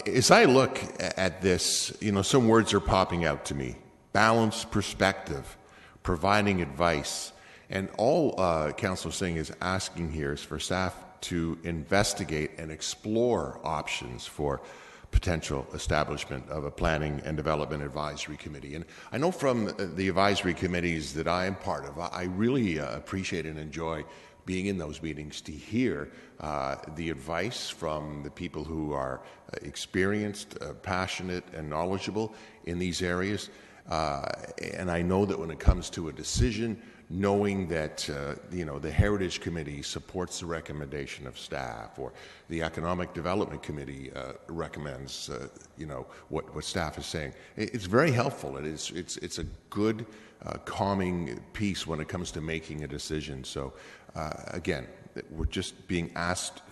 As I look at this, some words are popping out to me. Balanced perspective, providing advice, and all Councillor Singh is asking here is for staff to investigate and explore options for potential establishment of a planning and development advisory committee. And I know from the advisory committees that I am part of, I really appreciate and enjoy being in those meetings to hear the advice from the people who are experienced, passionate, and knowledgeable in these areas. And I know that when it comes to a decision, knowing that the Heritage Committee supports the recommendation of staff, or the Economic Development Committee recommends what staff is saying, it's very helpful. It's a good calming piece when it comes to making a decision. So again, we're just being asked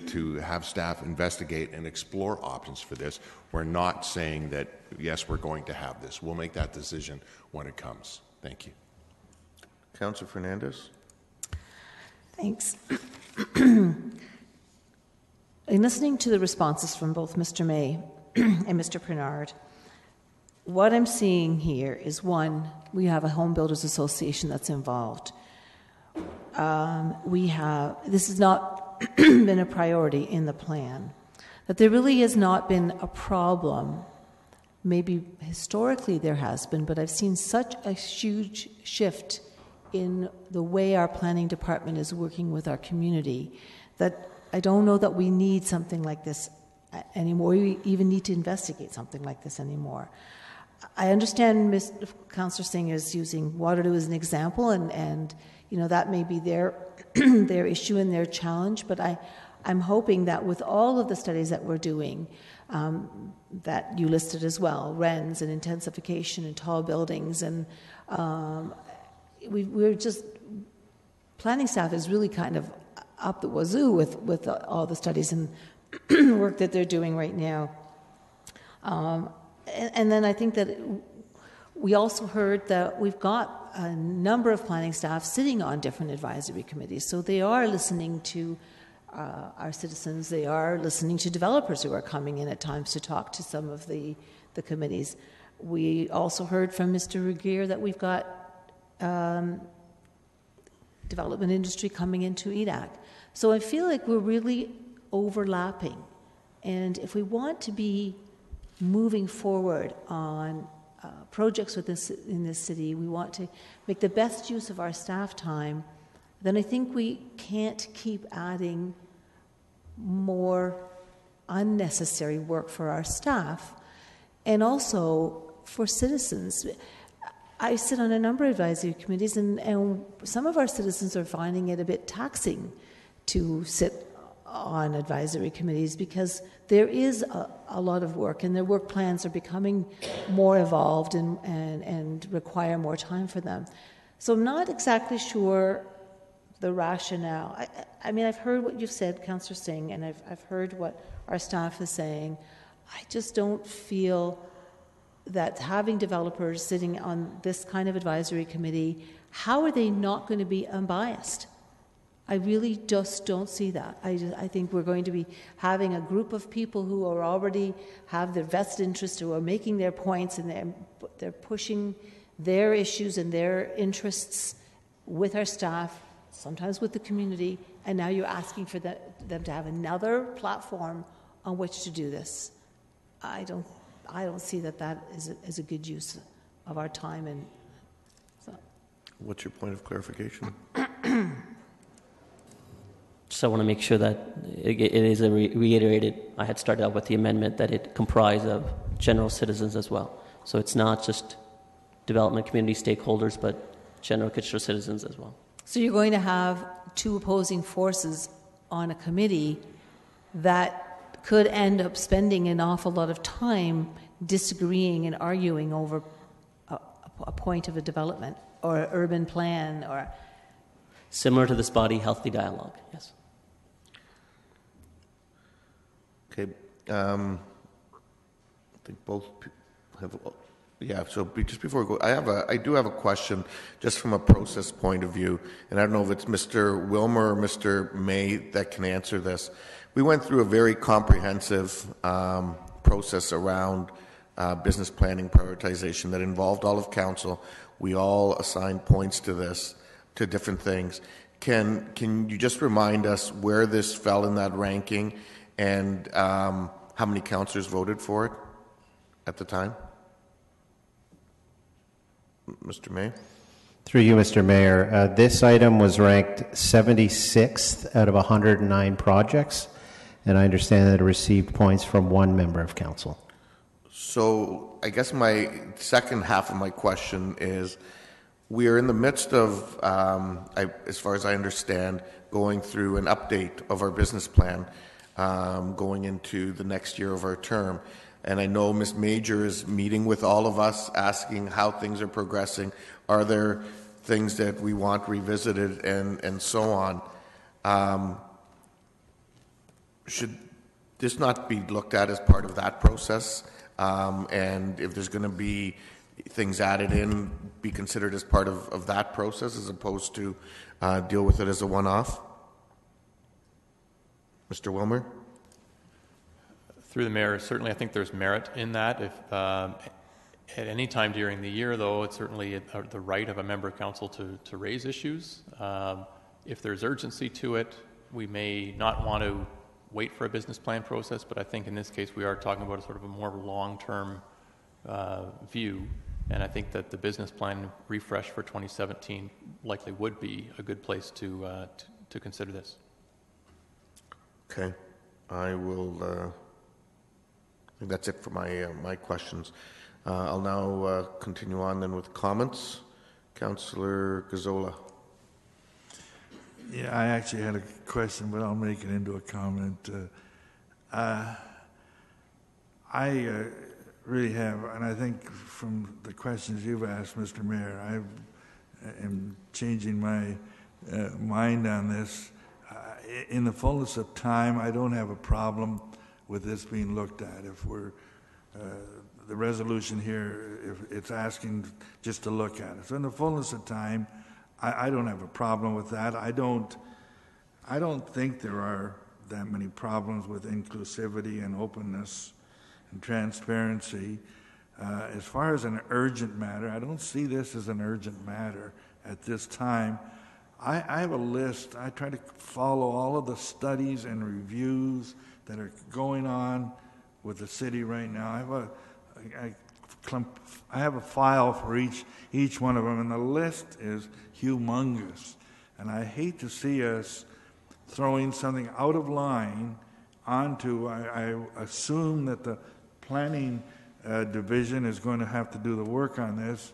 to have staff investigate and explore options for this. We're not saying that yes, we're going to have this. We'll make that decision when it comes. Thank you. Councillor Fernandez. Thanks. In listening to the responses from both Mr. May and Mr. Pernard, what I'm seeing here is, one, we have a Home Builders Association that's involved. This has not been a priority in the plan. That there really has not been a problem. Maybe historically there has been, but I've seen such a huge shift in the way our planning department is working with our community that I don't know that we need something like this anymore. We even need to investigate something like this anymore. I understand Councillor Singh is using Waterloo as an example, and that may be their their issue and their challenge, but I'm hoping that with all of the studies that we're doing, that you listed as well, RENs and intensification and tall buildings, and we're just, planning staff is really kind of up the wazoo with all the studies and work that they're doing right now. and then I think that we also heard that we've got a number of planning staff sitting on different advisory committees, so they are listening to our citizens. They are listening to developers who are coming in at times to talk to some of the committees. We also heard from Mr. Regier that we've got development industry coming into EDAC. So I feel like we're really overlapping. And if we want to be moving forward on projects in this city, we want to make the best use of our staff time, then I think we can't keep adding more unnecessary work for our staff and also for citizens. I sit on a number of advisory committees, and some of our citizens are finding it a bit taxing to sit on advisory committees because there is a lot of work, and their work plans are becoming more evolved and require more time for them. So I'm not exactly sure the rationale. I mean, I've heard what you've said, Councillor Singh, and I've heard what our staff is saying. I just don't feel that having developers sitting on this kind of advisory committee, how are they not going to be unbiased? I really just don't see that. I think we're going to be having a group of people who are already have their vested interest, who are making their points, and they're pushing their issues and their interests with our staff, sometimes with the community, and now you're asking for them to have another platform on which to do this. I don't see that is a good use of our time. And so. What's your point of clarification? Just I want to make sure that it is reiterated. I had started out with the amendment that it comprised of general citizens as well. So it's not just development community stakeholders, but general Kitchener citizens as well. So you're going to have two opposing forces on a committee that could end up spending an awful lot of time disagreeing and arguing over a point of a development or an urban plan or... Similar to this body, healthy dialogue, yes. Okay. I think both have... Yeah, so just before we go, I do have a question just from a process point of view, and I don't know if it's Mr. Wilmer or Mr. May that can answer this. We went through a very comprehensive process around business planning prioritization that involved all of council. We all assigned points to this, to different things. Can you just remind us where this fell in that ranking and how many councillors voted for it at the time? Mr. May? Through you, Mr. Mayor. This item was ranked 76th out of 109 projects, and I understand that it received points from one member of council. So I guess my second half of my question is, we are in the midst of, as far as I understand, going through an update of our business plan going into the next year of our term. And I know Ms. Major is meeting with all of us, asking how things are progressing. Are there things that we want revisited and so on? Should this not be looked at as part of that process? And if there's going to be things added in, be considered as part of that process as opposed to deal with it as a one-off? Mr. Wilmer? Through the mayor, certainly I think there's merit in that. If at any time during the year, though, it's certainly the right of a member of council to raise issues. If there's urgency to it, we may not want to wait for a business plan process, but I think in this case we are talking about a sort of a more long-term view, and I think that the business plan refresh for 2017 likely would be a good place to consider this. Okay, I will. I think that's it for my questions. I'll now continue on then with comments. Councillor Gazzola. Yeah, I actually had a question, but I'll make it into a comment. I really have, and I think from the questions you've asked, Mr. Mayor, I am changing my mind on this. In the fullness of time, I don't have a problem with this being looked at. If we're the resolution here, if it's asking just to look at it. So in the fullness of time, I don't have a problem with that. I don't think there are that many problems with inclusivity and openness and transparency. As far as an urgent matter, I don't see this as an urgent matter at this time. I have a list. I try to follow all of the studies and reviews that are going on with the city right now. I have a file for each one of them, and the list is humongous. And I hate to see us throwing something out of line onto, I assume that the planning division is going to have to do the work on this.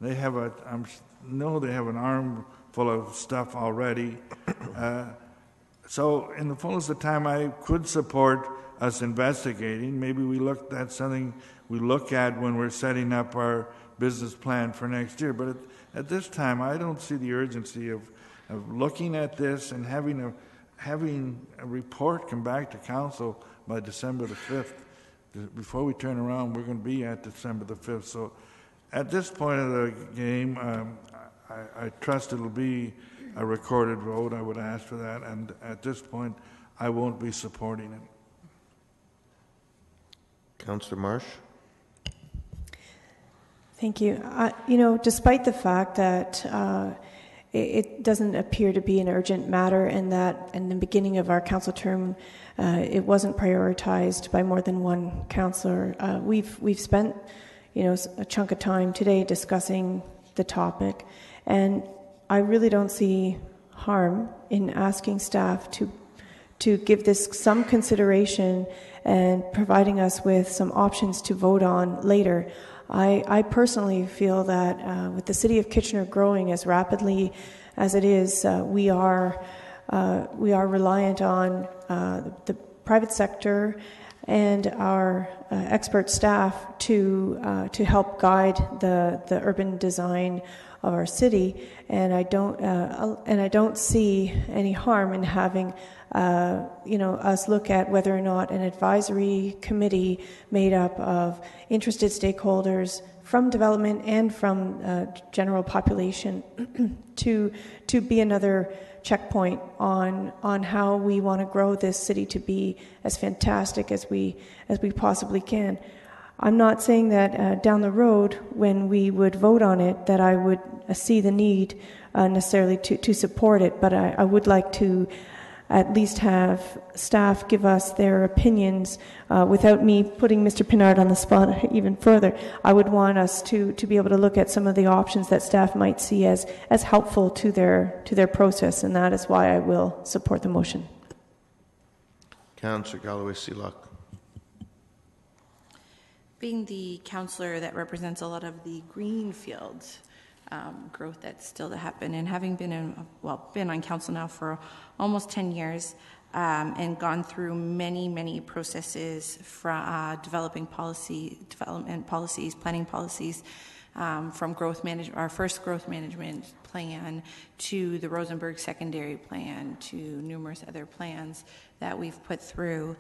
They have they have an arm full of stuff already. So in the fullness of time, I could support us investigating. Maybe that's something we look at when we're setting up our business plan for next year. But at this time, I don't see the urgency of looking at this and having a report come back to council by December the 5th. Before we turn around, we're going to be at December the 5th. So at this point of the game, I trust it'll be a recorded vote. I would ask for that. And at this point, I won't be supporting it. Councillor Marsh? Thank you. Despite the fact that it doesn't appear to be an urgent matter, and that in the beginning of our council term, it wasn't prioritized by more than one councillor. We've spent, a chunk of time today discussing the topic, and I really don't see harm in asking staff to give this some consideration and providing us with some options to vote on later. I personally feel that with the city of Kitchener growing as rapidly as it is, we are reliant on the private sector and our expert staff to help guide the urban design of our city, and I don't see any harm in having us look at whether or not an advisory committee made up of interested stakeholders from development and from general population to be another checkpoint on how we want to grow this city to be as fantastic as we possibly can. I'm not saying that down the road, when we would vote on it, that I would see the need necessarily to support it, but I would like to at least have staff give us their opinions without me putting Mr. Pinard on the spot even further. I would want us to be able to look at some of the options that staff might see as helpful to their process, and that is why I will support the motion. Councillor Galloway-Seelock. Being the councillor that represents a lot of the greenfield growth that's still to happen, and having been on council now for almost 10 years, and gone through many processes from development policies, planning policies, from our first growth management plan to the Rosenberg secondary plan to numerous other plans that we've put through.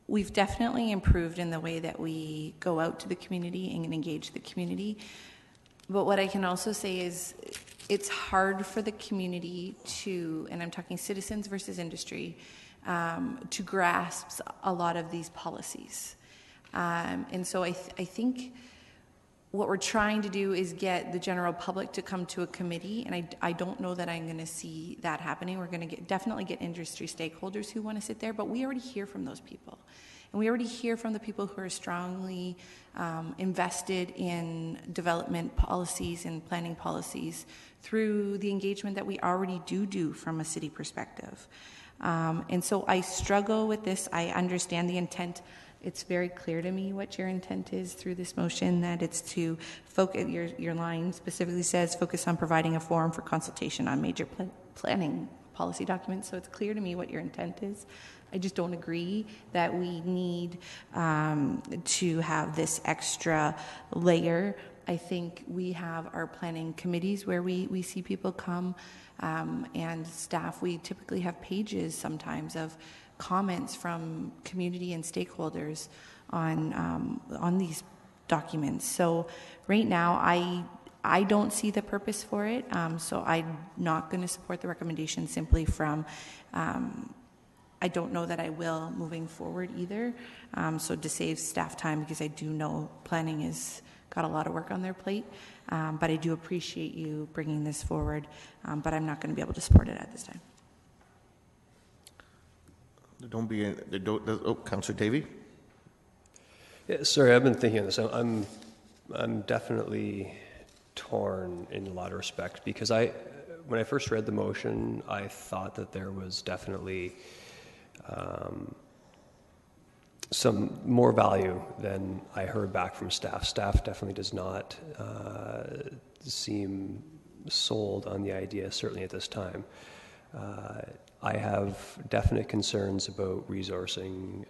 We've definitely improved in the way that we go out to the community and engage the community. But what I can also say is it's hard for the community to, and I'm talking citizens versus industry, to grasp a lot of these policies. And so I think what we're trying to do is get the general public to come to a committee, and I don't know that I'm going to see that happening. We're going to definitely get industry stakeholders who want to sit there, but we already hear from those people. And we already hear from the people who are strongly invested in development policies and planning policies through the engagement that we already do from a city perspective. And so I struggle with this. I understand the intent. It's very clear to me what your intent is through this motion, that it's to focus, your line specifically says, focus on providing a forum for consultation on major planning policy documents. So it's clear to me what your intent is. I just don't agree that we need to have this extra layer. I think we have our planning committees where we see people come, and staff. We typically have pages sometimes of comments from community and stakeholders on these documents. So right now, I don't see the purpose for it. So I'm not going to support the recommendation simply from. I don't know that I will moving forward either. So to save staff time, because I do know planning has got a lot of work on their plate. But I do appreciate you bringing this forward. But I'm not going to be able to support it at this time. Councillor Davey? Yeah, sorry, I've been thinking of this. I'm definitely torn in a lot of respects because when I first read the motion, I thought that there was definitely some more value than I heard back from staff. Staff definitely does not seem sold on the idea, certainly at this time. I have definite concerns about resourcing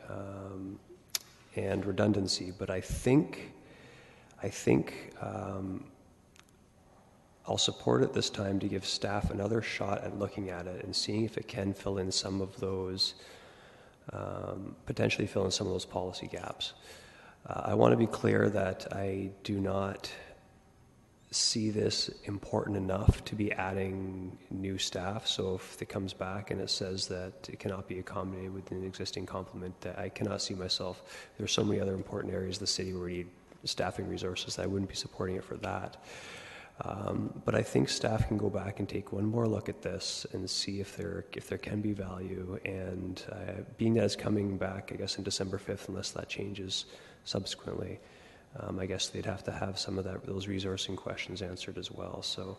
and redundancy, but I think I'll support it this time to give staff another shot at looking at it and seeing if it can fill in some of those, potentially fill in some of those policy gaps. I want to be clear that I do not see this important enough to be adding new staff. So if it comes back and it says that it cannot be accommodated within an existing complement, that I cannot see myself. There are so many other important areas of the city where we need staffing resources that I wouldn't be supporting it for that. But I think staff can go back and take one more look at this and see if there can be value. And being that it's coming back, I guess, in December 5th, unless that changes subsequently, I guess they'd have to have some of those resourcing questions answered as well. So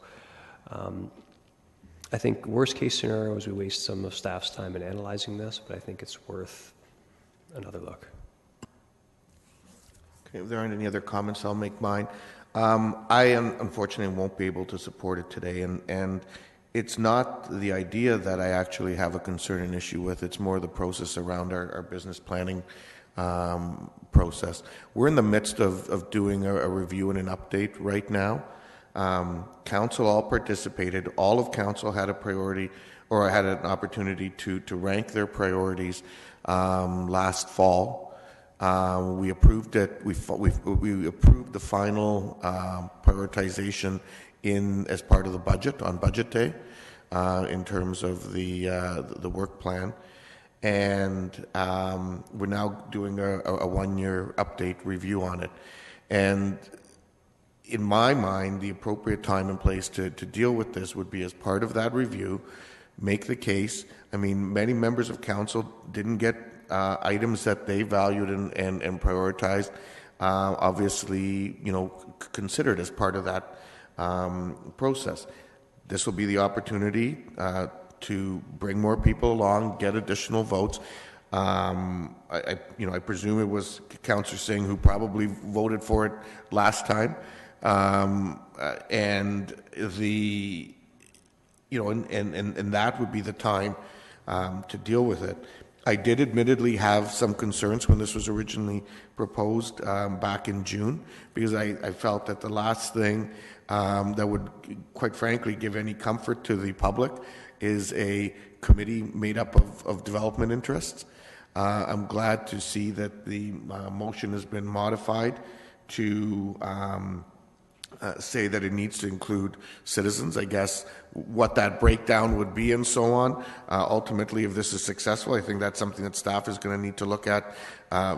I think worst case scenario is we waste some of staff's time in analyzing this, but I think it's worth another look. Okay, if there aren't any other comments, I'll make mine. I unfortunately won't be able to support it today, and it's not the idea that I actually have a concern and issue with. It's more the process around our business planning process. We're in the midst of doing a review and an update right now. Council all participated. All of council had a priority or had an opportunity to rank their priorities last fall. We approved it. We approved the final prioritization as part of the budget on budget day in terms of the work plan. And we're now doing a one-year update review on it. And in my mind, the appropriate time and place to deal with this would be as part of that review, make the case. I mean, many members of council didn't get items that they valued and prioritized, obviously, considered as part of that process. This will be the opportunity to bring more people along, get additional votes. I presume it was Councillor Singh who probably voted for it last time, and that would be the time to deal with it. I did admittedly have some concerns when this was originally proposed back in June, because I felt that the last thing that would, quite frankly, give any comfort to the public is a committee made up of development interests. I'm glad to see that the motion has been modified to say that it needs to include citizens. I guess what that breakdown would be and so on. Ultimately, if this is successful, I think that's something that staff is going to need to look at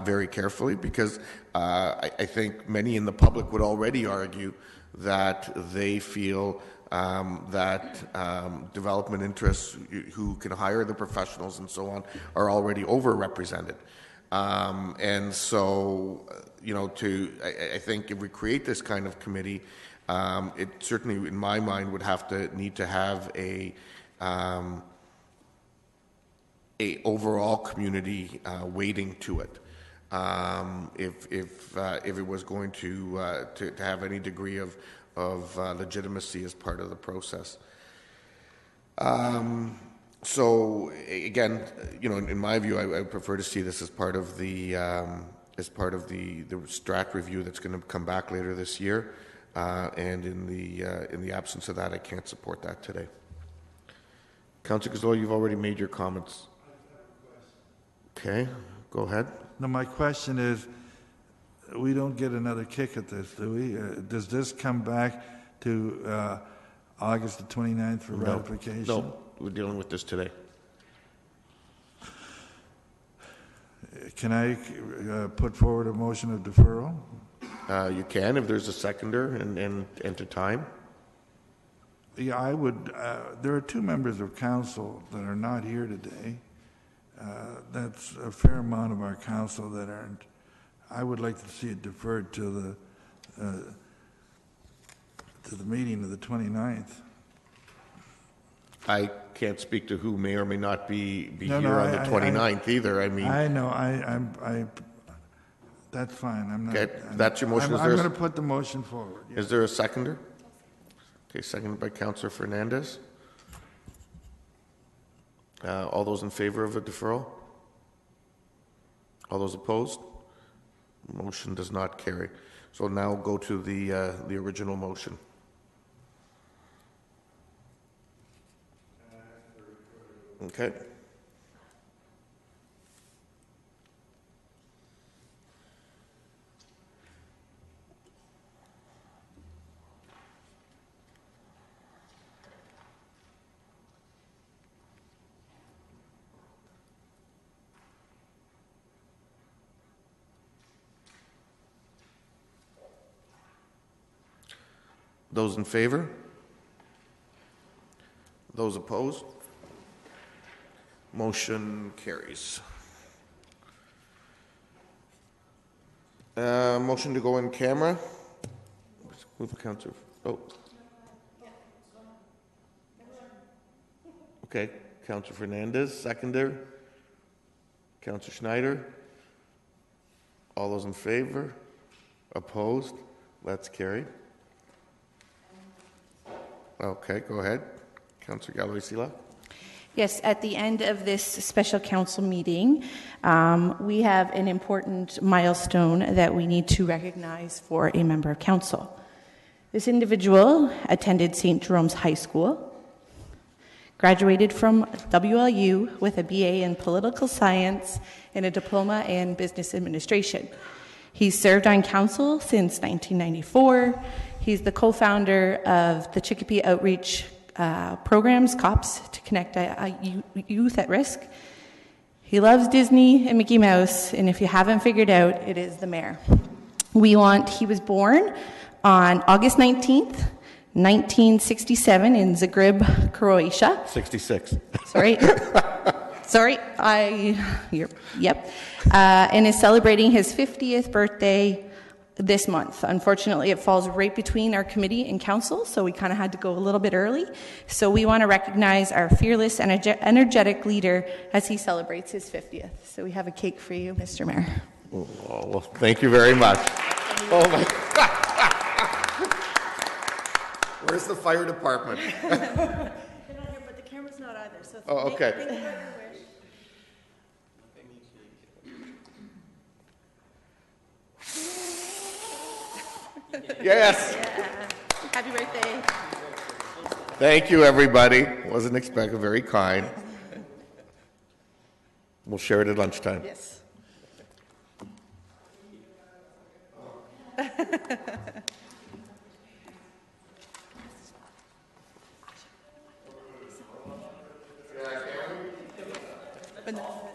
very carefully, because I think many in the public would already argue that they feel that development interests who can hire the professionals and so on are already overrepresented. And so, I think if we create this kind of committee, it certainly, in my mind, would need to have a overall community weighting to it. If it was going to have any degree of legitimacy as part of the process. So again, in my view, I prefer to see this as part of the strat review that's going to come back later this year. And in the absence of that, I can't support that today. Councillor Gazzola, you've already made your comments. Okay, go ahead. No, my question is, we don't get another kick at this, do we? Does this come back to August the 29th for ratification? No, we're dealing with this today. Can I put forward a motion of deferral? You can, if there's a seconder, and enter time. Yeah, I would. There are two members of council that are not here today. That's a fair amount of our council that aren't. I would like to see it deferred to the meeting of the 29th. I can't speak to who may or may not be No, here no, on the 29th either. I mean, I know. I that's fine. I'm not. okay, that's your motion. I'm going to put the motion forward. Yeah. Is there a seconder? Okay, seconded by Councillor Fernandez. All those in favor of a deferral? All those opposed? Motion does not carry. So now go to the original motion. Okay. Those in favor? Those opposed? Motion carries. Motion to go in camera. Move the counter. Oh. Okay, Councillor Fernandez, seconder. Councillor Schneider. All those in favor? Opposed? Let's carry. Okay, go ahead. Councillor Galway-Sila. Yes, at the end of this special council meeting, we have an important milestone that we need to recognize for a member of council. This individual attended St. Jerome's High School, graduated from WLU with a BA in political science and a diploma in business administration. He's served on council since 1994. He's the co-founder of the Chicopee Outreach programs, COPS, to connect youth at risk. He loves Disney and Mickey Mouse, and if you haven't figured out, it is the mayor. He was born on August 19th, 1967 in Zagreb, Croatia. 66. Sorry. Yep. And is celebrating his 50th birthday this month. Unfortunately, it falls right between our committee and council, so we kind of had to go a little bit early. So we want to recognize our fearless and energetic leader as he celebrates his 50th. So we have a cake for you, Mr. Mayor. Oh, well, thank you very much. Oh my God. Where's the fire department? They're not here, but the camera's not either. So oh, okay. Think about your wish. Yes. Yeah. Happy birthday. Thank you, everybody. Wasn't expecting, very kind. We'll share it at lunchtime. Yes. But no.